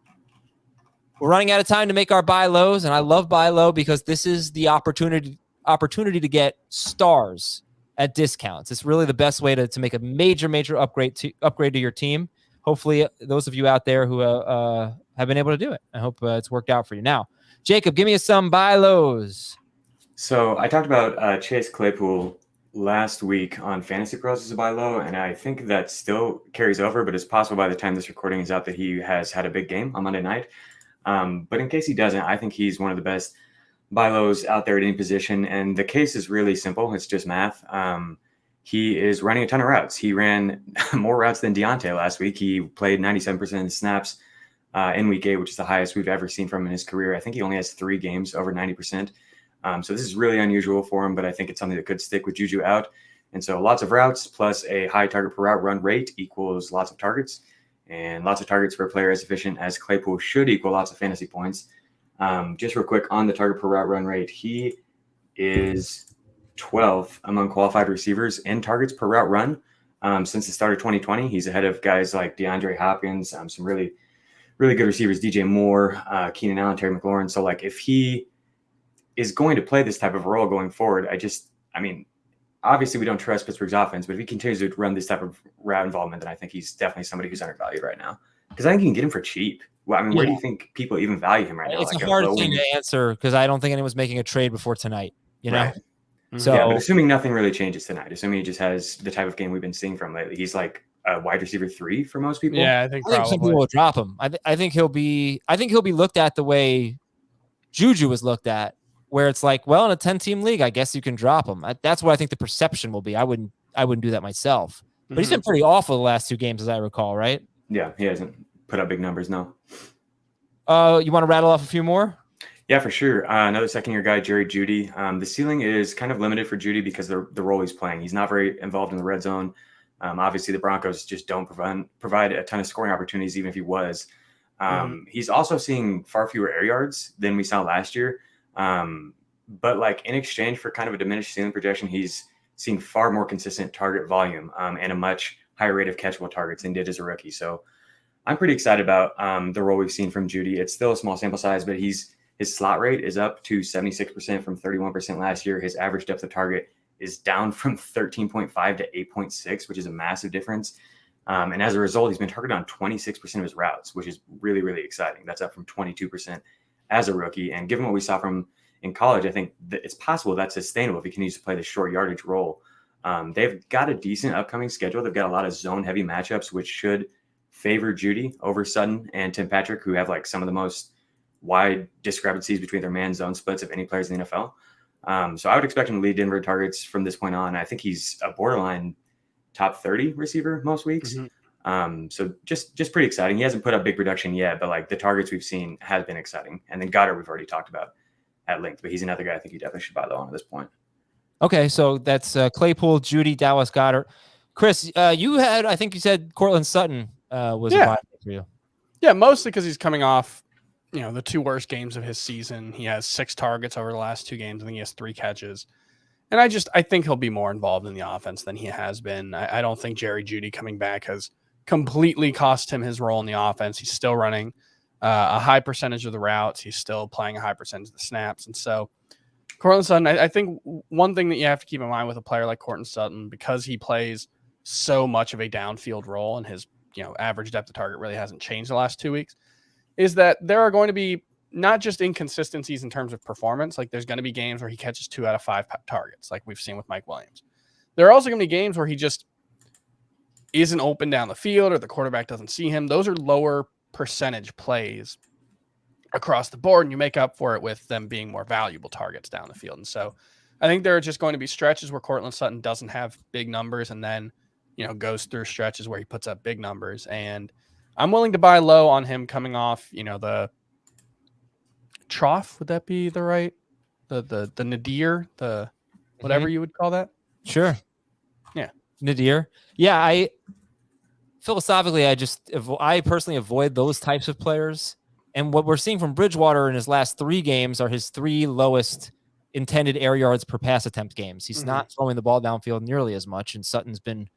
We're running out of time to make our buy lows, and I love buy low because this is the opportunity to get stars at discounts. It's really the best way to make a major upgrade to your team. Hopefully, those of you out there who have been able to do it, I hope it's worked out for you. Now, Jacob, give me some buy lows. So I talked about Chase Claypool last week on Fantasy Pros as a buy low, and I think that still carries over, but it's possible by the time this recording is out that he has had a big game on Monday night. But in case he doesn't, I think he's one of the best buy lows out there at any position, and the case is really simple. It's just math. He is running a ton of routes. He ran more routes than Deontay last week. He played 97% of the snaps in week 8, which is the highest we've ever seen from him in his career. I think he only has 3 games over 90%. So this is really unusual for him, but I think it's something that could stick with Juju out. And so lots of routes plus a high target per route run rate equals lots of targets. And lots of targets for a player as efficient as Claypool should equal lots of fantasy points. Just real quick on the target per route run rate, he is 12th among qualified receivers in targets per route run since the start of 2020. He's ahead of guys like DeAndre Hopkins, some really good receivers, DJ Moore, Keenan Allen, Terry McLaurin. So like if he is going to play this type of role going forward, I mean, obviously we don't trust Pittsburgh's offense, but if he continues to run this type of route involvement, then I think he's definitely somebody who's undervalued right now. Because I think you can get him for cheap. Well, I mean, where do you think people even value him right now? It's like a hard thing to answer because I don't think anyone's making a trade before tonight, you know? Right. So, yeah, but assuming nothing really changes tonight, assuming he just has the type of game we've been seeing from lately, he's like a wide receiver 3 for most people. Yeah, I think some people will drop him. I think he'll be looked at the way Juju was looked at, where it's like, well, in a 10-team league, I guess you can drop him. That's what I think the perception will be. I wouldn't do that myself. But he's been pretty awful the last 2 games, as I recall, right? Yeah, he hasn't put up big numbers, no. You want to rattle off a few more? Yeah, for sure. Another second-year guy, Jerry Jeudy. The ceiling is kind of limited for Jeudy because the role he's playing. He's not very involved in the red zone. Obviously, the Broncos just don't provide a ton of scoring opportunities, even if he was. He's also seeing far fewer air yards than we saw last year. But like in exchange for kind of a diminished ceiling projection, he's seeing far more consistent target volume and a much higher rate of catchable targets than he did as a rookie. So I'm pretty excited about the role we've seen from Jeudy. It's still a small sample size, but his slot rate is up to 76% from 31% last year. His average depth of target is down from 13.5 to 8.6, which is a massive difference. And as a result, he's been targeted on 26% of his routes, which is really, really exciting. That's up from 22% as a rookie. And given what we saw from in college, I think that it's possible that's sustainable if he continues to play the short yardage role. They've got a decent upcoming schedule. They've got a lot of zone-heavy matchups, which should favor Jeudy over Sutton and Tim Patrick, who have like some of the most wide discrepancies between their man-zone splits of any players in the NFL. So I would expect him to lead Denver targets from this point on. I think he's a borderline top 30 receiver most weeks. So just pretty exciting. He hasn't put up big production yet, but like the targets we've seen has been exciting. And then Goddard we've already talked about at length, but he's another guy I think you definitely should buy low on at this point. Okay, so that's Claypool, Jeudy, Dallas Goddard. Chris, I think you said Cortland Sutton was a buy for you. Yeah, mostly because he's coming off, the 2 worst games of his season. He has 6 targets over the last 2 games. I think he has 3 catches. And I think he'll be more involved in the offense than he has been. I don't think Jerry Jeudy coming back has completely cost him his role in the offense. He's still running a high percentage of the routes. He's still playing a high percentage of the snaps. And so Cortland Sutton, I think one thing that you have to keep in mind with a player like Cortland Sutton, because he plays so much of a downfield role and his average depth of target really hasn't changed the last 2 weeks, is that there are going to be not just inconsistencies in terms of performance. Like there's going to be games where he catches 2 out of 5 targets, like we've seen with Mike Williams. There are also going to be games where he just isn't open down the field or the quarterback doesn't see him. Those are lower percentage plays across the board, and you make up for it with them being more valuable targets down the field. And so I think there are just going to be stretches where Cortland Sutton doesn't have big numbers and then, goes through stretches where he puts up big numbers. And I'm willing to buy low on him coming off, the trough. Would that be the right, the nadir, the whatever you would call that? Sure. Yeah. Nadir. Yeah. Philosophically, I personally avoid those types of players. And what we're seeing from Bridgewater in his last 3 games are his 3 lowest intended air yards per pass attempt games. He's not throwing the ball downfield nearly as much, and Sutton's been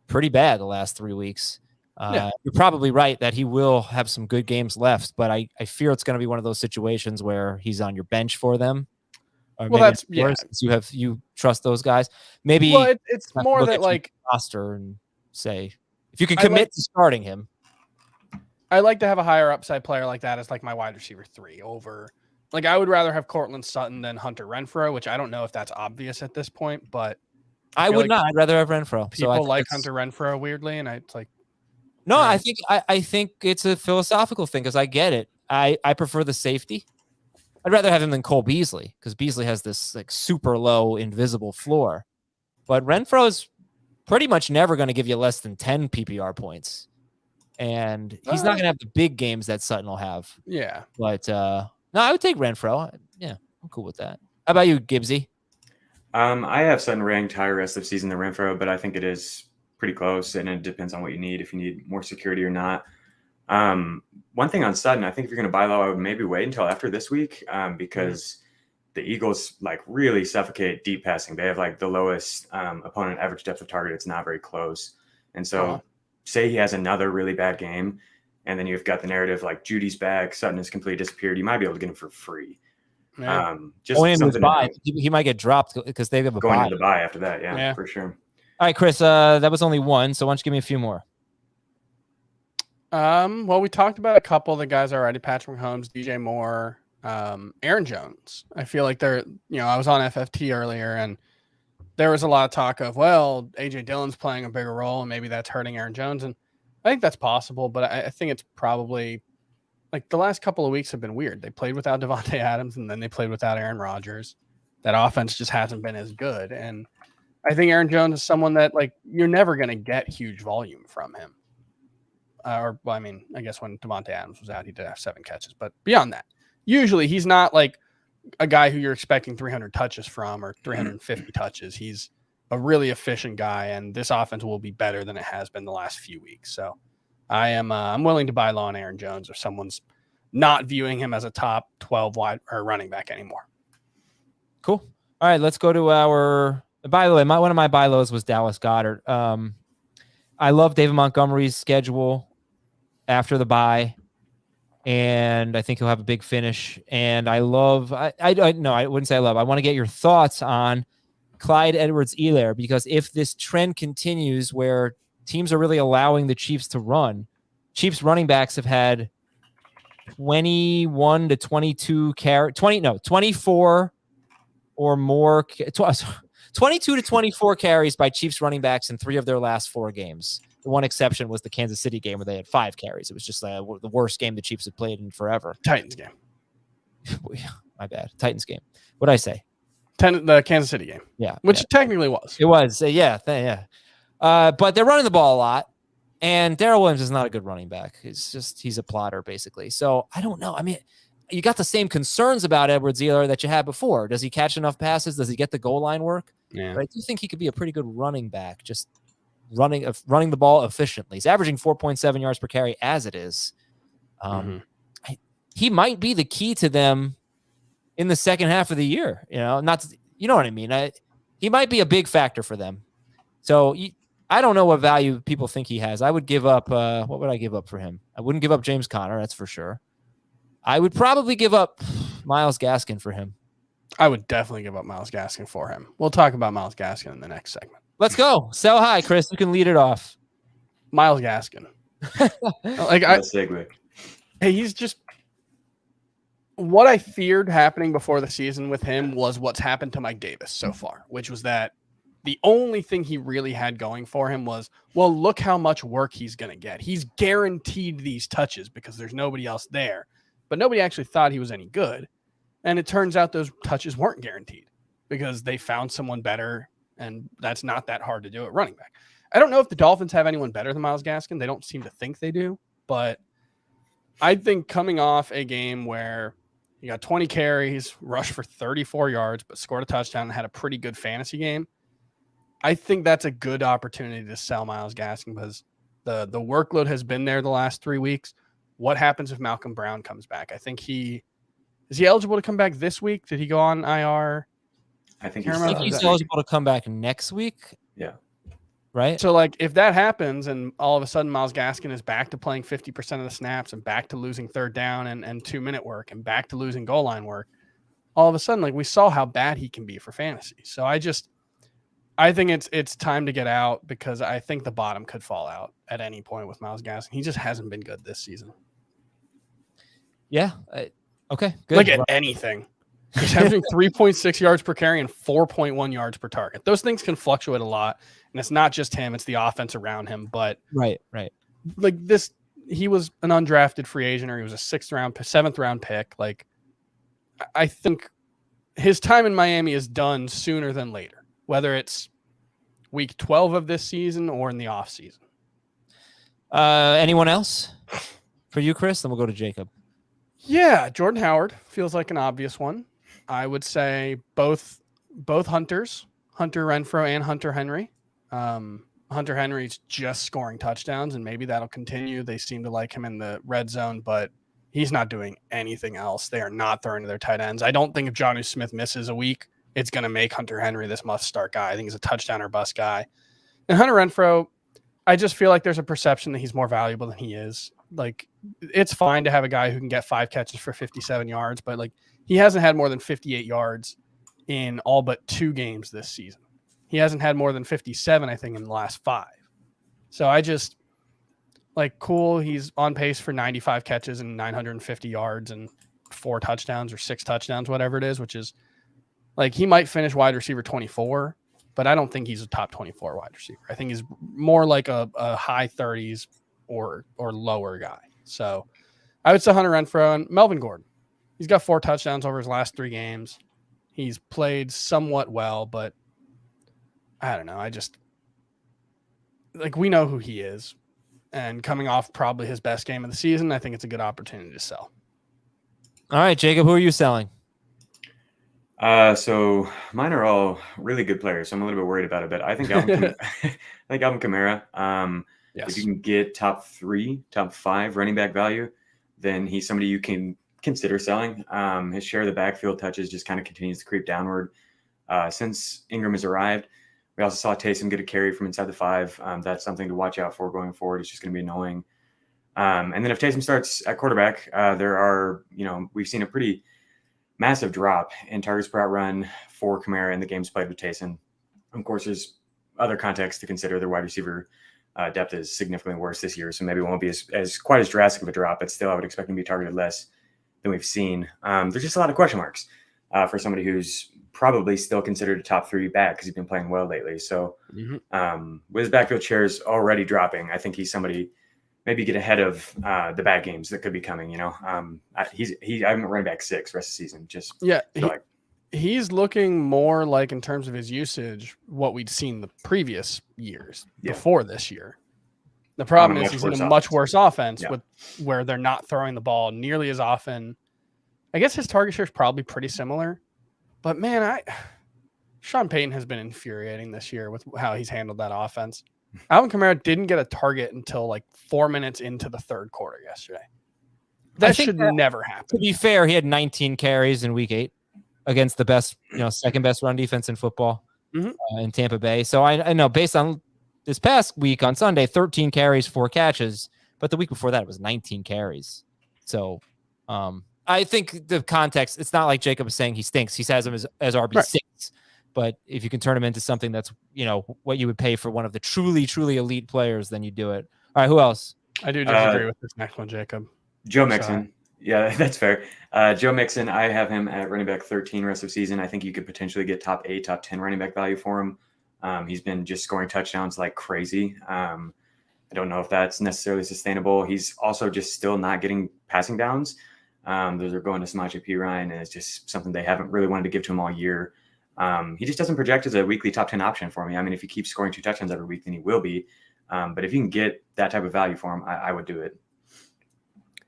pretty bad the last 3 weeks. You're probably right that he will have some good games left, but I fear it's going to be one of those situations where he's on your bench for them. Or Well, maybe that's yeah. yours, since you trust those guys. Maybe Well, it's have to more look that at your like roster and say if you can I commit like- to starting him. I like to have a higher upside player like that as like my wide receiver 3 over. Like I would rather have Cortland Sutton than Hunter Renfrow, which I don't know if that's obvious at this point, but I feel would like not. I'd rather have Renfro. people I think like that's- Hunter Renfrow weirdly, and it's like No, all I right. think I think it's a philosophical thing because I get it. I prefer the safety. I'd rather have him than Cole Beasley because Beasley has this like super low invisible floor, but Renfro is pretty much never going to give you less than 10 PPR points, and he's not going to have the big games that Sutton will have. Yeah, But no, I would take Renfro. Yeah, I'm cool with that. How about you, Gibbsy? I have Sutton ranked higher rest of season than Renfro, but I think it is pretty close, and it depends on what you need. If you need more security or not. One thing on Sutton, I think if you're going to buy low, I would maybe wait until after this week because the Eagles like really suffocate deep passing. They have like the lowest opponent average depth of target. It's not very close. And so say he has another really bad game and then you've got the narrative like Judy's back, Sutton has completely disappeared. You might be able to get him for free. yeah. Just Only in his something bye. He might get dropped because they have a going bye. into the bye after that. Yeah, for sure. All right, Chris, that was only one. So why don't you give me a few more? Well, we talked about a couple of the guys already: Patrick Mahomes, DJ Moore, Aaron Jones. I feel like they're, I was on FFT earlier, and there was a lot of talk of, well, AJ Dillon's playing a bigger role, and maybe that's hurting Aaron Jones, and I think that's possible, but I think it's probably like the last couple of weeks have been weird. They played without Devontae Adams, and then they played without Aaron Rodgers. That offense just hasn't been as good, and I think Aaron Jones is someone that like you're never going to get huge volume from him. I guess when Devontae Adams was out, he did have 7 catches. But beyond that, usually he's not like a guy who you're expecting 300 touches from or 350 touches. He's a really efficient guy, and this offense will be better than it has been the last few weeks. So I'm willing to buy low on Aaron Jones if someone's not viewing him as a top 12 wide or running back anymore. Cool. All right, let's go to our. By the way, one of my buy lows was Dallas Goedert. I love David Montgomery's schedule after the bye, and I think he'll have a big finish. And I love, I wouldn't say I love. I want to get your thoughts on Clyde Edwards-Helaire, because if this trend continues where teams are really allowing the Chiefs to run, Chiefs running backs have had 21 to 22 24 or more, 22 to 24 carries by Chiefs running backs in 3 of their last 4 games. The one exception was the Kansas City game where they had 5 carries. It was just the worst game the Chiefs had played in forever. Titans game. My bad. Titans game. What did I say? The Kansas City game. Yeah. Which technically was. It was. Yeah. But they're running the ball a lot. And Darrell Williams is not a good running back. He's a plotter, basically. So I don't know. I mean, you got the same concerns about Edwards-Helaire that you had before. Does he catch enough passes? Does he get the goal line work? Yeah. But I do think he could be a pretty good running back, just running the ball efficiently. He's averaging 4.7 yards per carry as it is. He might be the key to them in the second half of the year. You know what I mean? He might be a big factor for them. So I don't know what value people think he has. I would give up. What would I give up for him? I wouldn't give up James Conner. That's for sure. I would probably give up Myles Gaskin for him. I would definitely give up Myles Gaskin for him. We'll talk about Myles Gaskin in the next segment. Let's go. Sell high, Chris. You can lead it off. Myles Gaskin. Segue. Hey, he's just what I feared happening before the season with him was what's happened to Mike Davis so far, which was that the only thing he really had going for him was, well, look how much work he's going to get. He's guaranteed these touches because there's nobody else there, but nobody actually thought he was any good. And it turns out those touches weren't guaranteed because they found someone better, and that's not that hard to do at running back. I don't know if the Dolphins have anyone better than Myles Gaskin. They don't seem to think they do, but I think coming off a game where he got 20 carries, rushed for 34 yards, but scored a touchdown and had a pretty good fantasy game, I think that's a good opportunity to sell Myles Gaskin because the workload has been there the last 3 weeks. What happens if Malcolm Brown comes back? I think is he eligible to come back this week? Did he go on IR? I think he's eligible to come back next week. Yeah. Right. So, like, if that happens and all of a sudden Myles Gaskin is back to playing 50% of the snaps and back to losing third down and 2-minute work and back to losing goal line work, all of a sudden, like we saw how bad he can be for fantasy. So I think it's time to get out because I think the bottom could fall out at any point with Myles Gaskin. He just hasn't been good this season. Yeah. Okay. Good. Like at anything. He's averaging 3.6 yards per carry and 4.1 yards per target. Those things can fluctuate a lot. And it's not just him, it's the offense around him. But right. Like this, he was an undrafted free agent, or he was a 7th round pick. Like, I think his time in Miami is done sooner than later, whether it's week 12 of this season or in the off season. Anyone else for you, Chris? Then we'll go to Jacob. Yeah, Jordan Howard feels like an obvious one. I would say both Hunters, Hunter Renfrow and Hunter Henry. Hunter Henry's just scoring touchdowns, and maybe that'll continue. They seem to like him in the red zone, but he's not doing anything else. They are not throwing to their tight ends. I don't think if Jonnu Smith misses a week, it's going to make Hunter Henry this must-start guy. I think he's a touchdown or bust guy. And Hunter Renfrow, I just feel like there's a perception that he's more valuable than he is. Like, it's fine to have a guy who can get 5 catches for 57 yards, but like he hasn't had more than 58 yards in all but 2 games this season. He hasn't had more than 57, I think, in the last 5. So I just like, cool. He's on pace for 95 catches and 950 yards and 4 touchdowns or 6 touchdowns, whatever it is, which is like, he might finish wide receiver 24, but I don't think he's a top 24 wide receiver. I think he's more like a high 30s or lower guy. So I would say Hunter Renfrow and Melvin Gordon. He's got 4 touchdowns over his last 3 games. He's played somewhat well, but I don't know. I just like, we know who he is, and coming off probably his best game of the season, I think it's a good opportunity to sell. All right, Jacob, who are you selling? So mine are all really good players, so I'm a little bit worried about it, but I think Alvin Kamara, Yes. if you can get top 3, top 5 running back value, then he's somebody you can consider selling. His share of the backfield touches just kind of continues to creep downward. Since Ingram has arrived, we also saw Taysom get a carry from inside the 5. That's something to watch out for going forward. It's just going to be annoying. And then if Taysom starts at quarterback, we've seen a pretty massive drop in targets per out run for Kamara in the games played with Taysom. Of course, there's other context to consider. Their wide receiver depth is significantly worse this year, so maybe it won't be as quite as drastic of a drop, but still I would expect him to be targeted less than we've seen. There's just a lot of question marks for somebody who's probably still considered a top 3 back because he's been playing well lately. So with his backfield shares already dropping, I think he's somebody maybe get ahead of the bad games that could be coming. I'm running back 6 rest of the season. Just he's looking more like, in terms of his usage, what we'd seen the previous years before this year. The problem is he's in a much worse offense with where they're not throwing the ball nearly as often. I guess his target share is probably pretty similar, but man, Sean Payton has been infuriating this year with how he's handled that offense. Alvin Kamara didn't get a target until like 4 minutes into the 3rd quarter yesterday. That should never happen. To be fair, he had 19 carries in week 8 against the best, second best run defense in football in Tampa Bay. So I know, based on this past week on Sunday, 13 carries, 4 catches, but the week before that it was 19 carries. So I think the context, it's not like Jacob is saying he stinks. He has him as RB6. Right. But if you can turn him into something that's, what you would pay for one of the truly, truly elite players, then you do it. All right, who else? I do disagree with this next one, Jacob. Joe Mixon. Yeah, that's fair. Joe Mixon, I have him at running back 13 rest of season. I think you could potentially get top 8, top 10 running back value for him. He's been just scoring touchdowns like crazy. I don't know if that's necessarily sustainable. He's also just still not getting passing downs. Those are going to Samaje Perine, and it's just something they haven't really wanted to give to him all year. He just doesn't project as a weekly top 10 option for me. I mean, if he keeps scoring 2 touchdowns every week, then he will be. But if you can get that type of value for him, I would do it.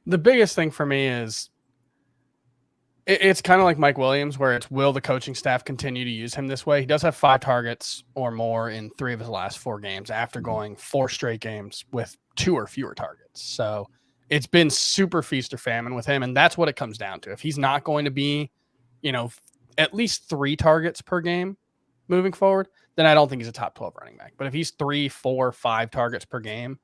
The biggest thing for me is it's kind of like Mike Williams, where it's, will the coaching staff continue to use him this way? He does have 5 targets or more in 3 of his last 4 games after going 4 straight games with 2 or fewer targets. So it's been super feast or famine with him. And that's what it comes down to. If he's not going to be, at least 3 targets per game moving forward, then I don't think he's a top 12 running back. But if he's 3, 4, 5 targets per game,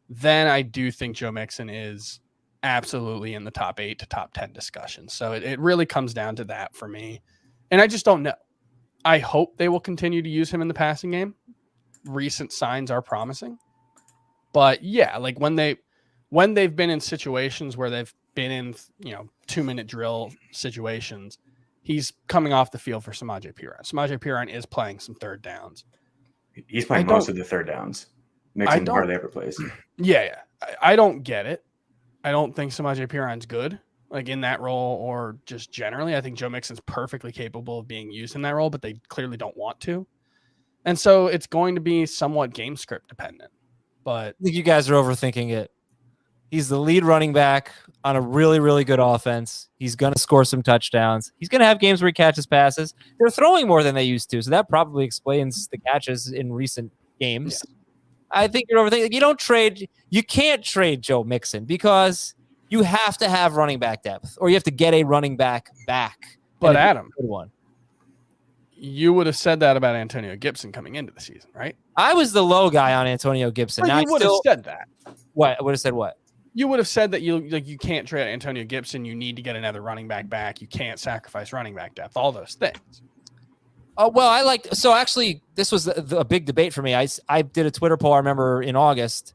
then I do think Joe Mixon is absolutely in the top 8 to top 10 discussion. So it really comes down to that for me. And I just don't know. I hope they will continue to use him in the passing game. Recent signs are promising. But yeah, like when they've been in situations where they've been in, 2-minute drill situations, he's coming off the field for Samaje Perine. Samaje Perine is playing some third downs. He's playing most of the third downs. Mixon hardly ever plays. Yeah. I don't get it. I don't think Samaje Perine's good, like in that role or just generally. I think Joe Mixon's perfectly capable of being used in that role, but they clearly don't want to. And so it's going to be somewhat game script dependent. But I think you guys are overthinking it. He's the lead running back on a really, really good offense. He's going to score some touchdowns. He's going to have games where he catches passes. They're throwing more than they used to, so that probably explains the catches in recent games. Yeah. I think you're overthinking. You can't trade Joe Mixon because you have to have running back depth, or you have to get a running back. But Adam, good one. You would have said that about Antonio Gibson coming into the season, right? I was the low guy on Antonio Gibson. But you would have said that. What? I would have said what? You would have said that you can't trade Antonio Gibson. You need to get another running back. You can't sacrifice running back depth. All those things. Oh, well, actually, this was a big debate for me. I did a Twitter poll, I remember, in August,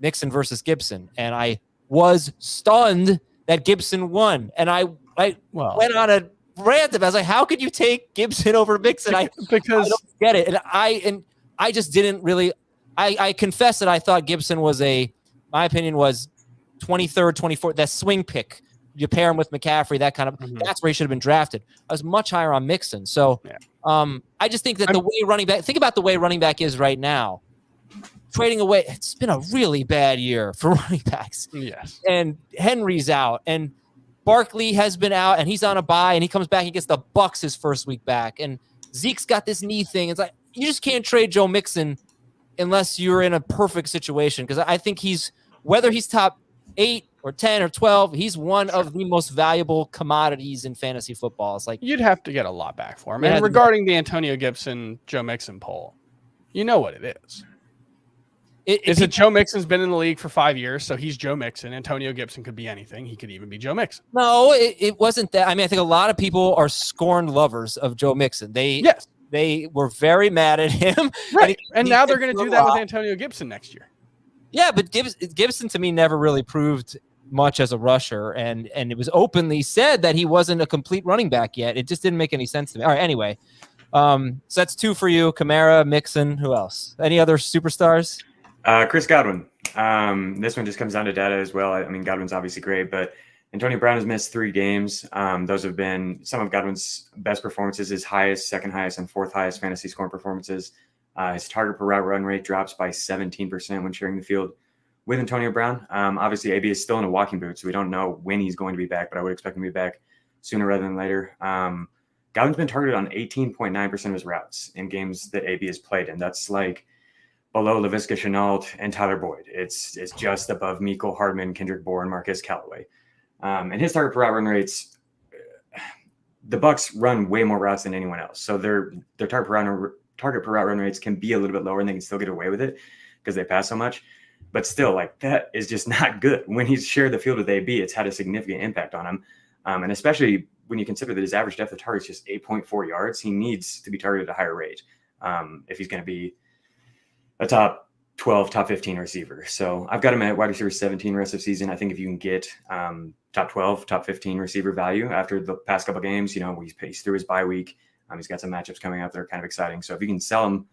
Mixon versus Gibson, and I was stunned that Gibson won. And I went on a rant about it. I was like, how could you take Gibson over Mixon? Because I don't get it. And I just didn't really – I confess that I thought Gibson was my opinion was 23rd, 24th, that swing pick. You pair him with McCaffrey, that kind of that's where he should have been drafted. I was much higher on Mixon. So I just think that the way running back, think about the way running back is right now. Trading away, it's been a really bad year for running backs. Yes. And Henry's out, and Barkley has been out, and he's on a bye, and he comes back and gets the Bucks his first week back. And Zeke's got this knee thing. It's like, you just can't trade Joe Mixon unless you're in a perfect situation. Because I think whether he's top 8 or 10 or 12, he's one of the most valuable commodities in fantasy football. It's like you'd have to get a lot back for him. And regarding the Antonio Gibson, Joe Mixon poll, you know what it is. Is it Joe Mixon's been in the league for 5 years, so he's Joe Mixon. Antonio Gibson could be anything. He could even be Joe Mixon. No, it wasn't that. I mean, I think a lot of people are scorned lovers of Joe Mixon. They were very mad at him. Right. And now they're going to do that with Antonio Gibson next year. Yeah, but Gibson to me never really proved much as a rusher, and it was openly said that he wasn't a complete running back yet. It just didn't make any sense to me. All right, anyway, so that's 2 for you: Kamara, Mixon. Who else? Any other superstars? Chris Godwin. This one just comes down to data as well. I mean, Godwin's obviously great, but Antonio Brown has missed 3 games. Those have been some of Godwin's best performances, his highest, second highest, and 4th highest fantasy scoring performances. His target per route run rate drops by 17% when sharing the field with Antonio Brown. Obviously, AB is still in a walking boot, so we don't know when he's going to be back, but I would expect him to be back sooner rather than later. Godwin's been targeted on 18.9% of his routes in games that AB has played in. That's like below Laviska Shenault and Tyler Boyd. It's just above Mecole Hardman, Kendrick Bourne, and Marquez Callaway. And his target per route run rates, the Bucs run way more routes than anyone else. So their target per route run rates can be a little bit lower and they can still get away with it because they pass so much. But still, like, that is just not good. When he's shared the field with AB, it's had a significant impact on him. And especially when you consider that his average depth of target is just 8.4 yards, he needs to be targeted at a higher rate if he's going to be a top 12, top 15 receiver. So I've got him at wide receiver 17 rest of season. I think if you can get top 12, top 15 receiver value after the past couple of games, he's through his bye week. He's got some matchups coming up that are kind of exciting. So if you can sell him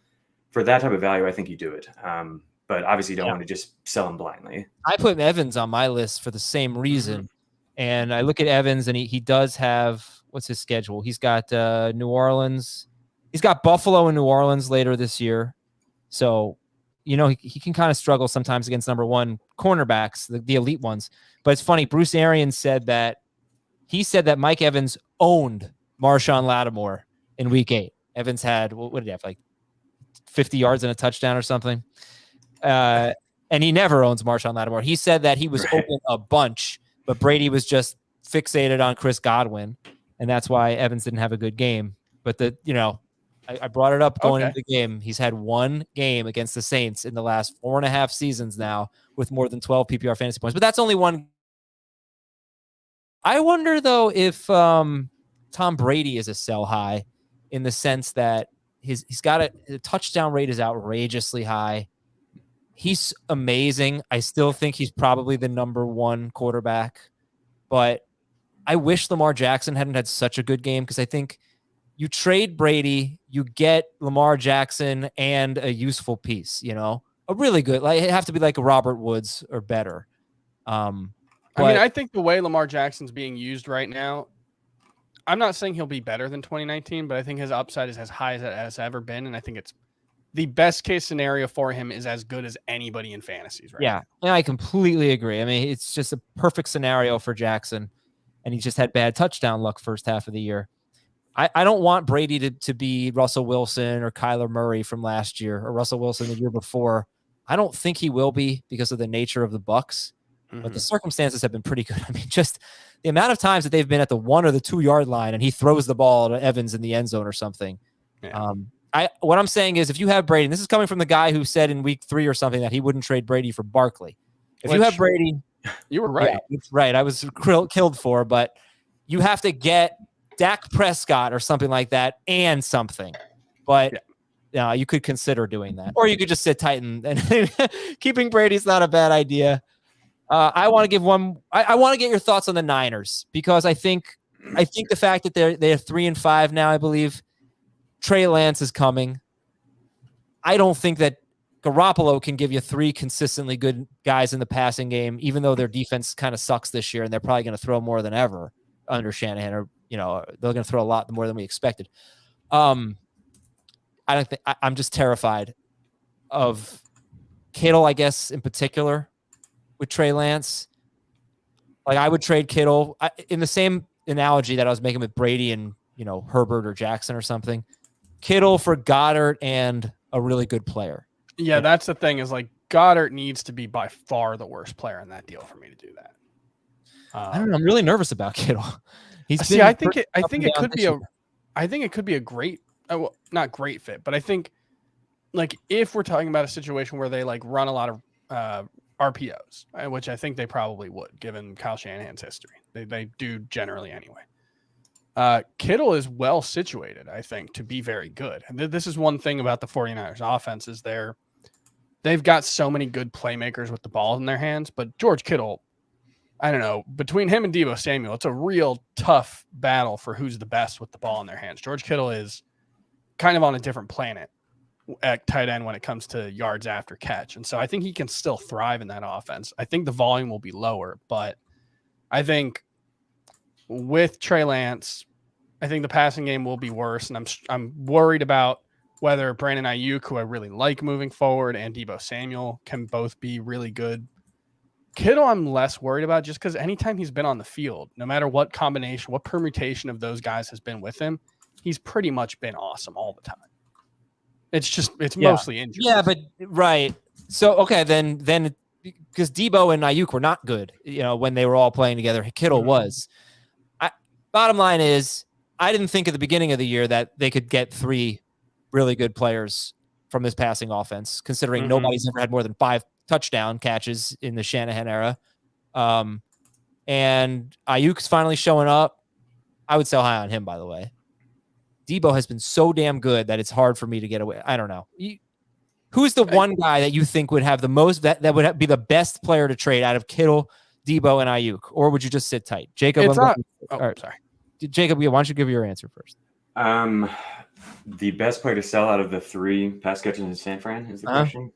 for that type of value, I think you do it. But obviously you don't want to just sell him blindly. I put Evans on my list for the same reason. And I look at Evans and he does have, what's his schedule? He's got New Orleans. He's got Buffalo and New Orleans later this year. So, he can kind of struggle sometimes against number 1 cornerbacks, the elite ones. But it's funny. Bruce Arians said that Mike Evans owned Marshawn Lattimore in week 8. Evans had, what did he have? Like 50 yards and a touchdown or something. And he never owns Marshawn Lattimore. He said that he was open a bunch, but Brady was just fixated on Chris Godwin. And that's why Evans didn't have a good game. But I brought it up going into the game. He's had 1 game against the Saints in the last 4.5 seasons now with more than 12 PPR fantasy points. But that's only 1 I wonder though if Tom Brady is a sell high in the sense that he's got the touchdown rate is outrageously high. He's amazing. I still think he's probably the number one quarterback, but I wish Lamar Jackson hadn't had such a good game because I think you trade Brady, you get Lamar Jackson and a useful piece, a really good, like it have to be like a Robert Woods or better. I think the way Lamar Jackson's being used right now, I'm not saying he'll be better than 2019, but I think his upside is as high as it has ever been. And I think it's the best case scenario for him is as good as anybody in fantasies right now. Yeah, I completely agree. I mean, it's just a perfect scenario for Jackson, and he just had bad touchdown luck first half of the year. I don't want Brady to be Russell Wilson or Kyler Murray from last year or Russell Wilson the year before. I don't think he will be because of the nature of the Bucs. But the circumstances have been pretty good. I mean, just the amount of times that they've been at the 1 or the 2 yard line and he throws the ball to Evans in the end zone or something. Yeah. What I'm saying is if you have Brady, and this is coming from the guy who said in week 3 or something that he wouldn't trade Brady for Barkley. If you have Brady, you were right. Yeah, it's right. I was killed for, but you have to get Dak Prescott or something like that and something. But you could consider doing that. Or you could just sit tight and keeping Brady's not a bad idea. I want to give one. I want to get your thoughts on the Niners because I think the fact that they're 3-5 now, I believe Trey Lance is coming. I don't think that Garoppolo can give you 3 consistently good guys in the passing game, even though their defense kind of sucks this year and they're probably going to throw more than ever under Shanahan, or they're going to throw a lot more than we expected. I don't think I'm just terrified of Kittle, I guess in particular. With Trey Lance, like I would trade Kittle in the same analogy that I was making with Brady and Herbert or Jackson or something. Kittle for Goddard and a really good player. Yeah, that's the thing is like Goddard needs to be by far the worst player in that deal for me to do that. I don't know. I'm really nervous about Kittle. I think it could be a great, not great fit, but I think like if we're talking about a situation where they like run a lot of RPOs, which I think they probably would, given Kyle Shanahan's history. They do generally anyway. Kittle is well situated, I think, to be very good. And this is one thing about the 49ers offense is they've got so many good playmakers with the ball in their hands, but George Kittle, I don't know, between him and Deebo Samuel, it's a real tough battle for who's the best with the ball in their hands. George Kittle is kind of on a different planet at tight end when it comes to yards after catch. And so I think he can still thrive in that offense. I think the volume will be lower, but I think with Trey Lance, I think the passing game will be worse. And I'm worried about whether Brandon Ayuk, who I really like moving forward, and Deebo Samuel can both be really good. Kittle, I'm less worried about just because anytime he's been on the field, no matter what combination, what permutation of those guys has been with him, he's pretty much been awesome all the time. It's mostly injuries. Yeah, but right. So okay, then because Deebo and Ayuk were not good, when they were all playing together. Kittle was. Bottom line is, I didn't think at the beginning of the year that they could get 3 really good players from this passing offense, considering nobody's ever had more than 5 touchdown catches in the Shanahan era. And Ayuk's finally showing up. I would sell high on him, by the way. Deebo has been so damn good that it's hard for me to get away. I don't know. Who's the one guy that you think would have the most, that would be the best player to trade out of Kittle, Deebo, and Ayuk? Or would you just sit tight? Jacob, sorry. Jacob, why don't you give your answer first? The best player to sell out of the 3 pass catchers in San Fran is the question.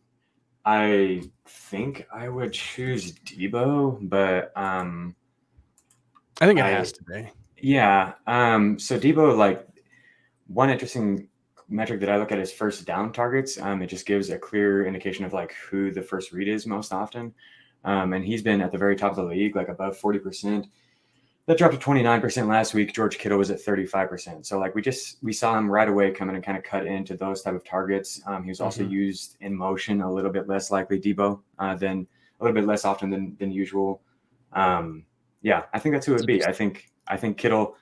I think I would choose Deebo, but I think it has to be. Yeah. So Deebo, like, one interesting metric that I look at is first down targets. It just gives a clear indication of like who the first read is most often. And he's been at the very top of the league, like above 40%. That dropped to 29% last week. George Kittle was at 35%. So like we saw him right away come in and kind of cut into those type of targets. He was also used in motion a little bit less likely, Deebo, than a little bit less often than usual. I think that's who it would be. I think Kittle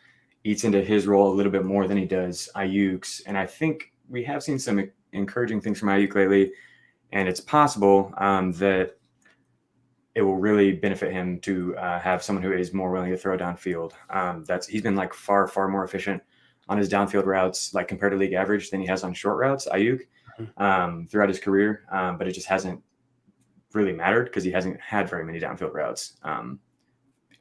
eats into his role a little bit more than he does Ayuk's. And I think we have seen some encouraging things from Ayuk lately. And it's possible that it will really benefit him to have someone who is more willing to throw downfield. He's been like far more efficient on his downfield routes, like compared to league average, than he has on short routes, Ayuk, throughout his career. But it just hasn't really mattered because he hasn't had very many downfield routes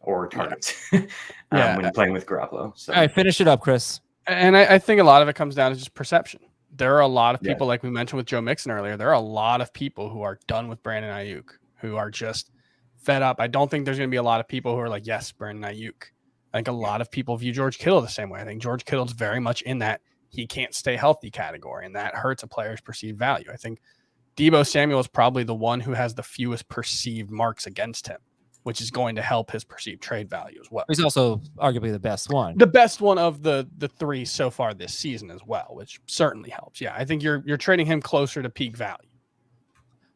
or targets when playing with Garoppolo. So. All right, finish it up, Chris. And I think a lot of it comes down to just perception. There are a lot of people, like we mentioned with Joe Mixon earlier, there are a lot of people who are done with Brandon Ayuk, who are just fed up. I don't think there's going to be a lot of people who are like, yes, Brandon Ayuk. I think a lot of people view George Kittle the same way. I think George Kittle's very much in that he can't stay healthy category, and that hurts a player's perceived value. I think Deebo Samuel is probably the one who has the fewest perceived marks against him, which is going to help his perceived trade value as well. He's also arguably the best one. The best one of the three so far this season as well, which certainly helps. Yeah, I think you're trading him closer to peak value.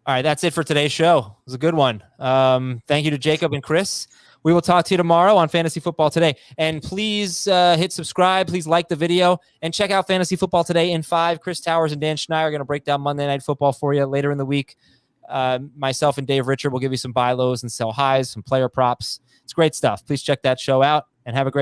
All right, that's it for today's show. It was a good one. Thank you to Jacob and Chris. We will talk to you tomorrow on Fantasy Football Today. And please hit subscribe. Please like the video. And check out Fantasy Football Today in 5. Chris Towers and Dan Schneider are going to break down Monday Night Football for you later in the week. Myself and Dave Richard will give you some buy lows and sell highs, some player props. It's great stuff. Please check that show out and have a great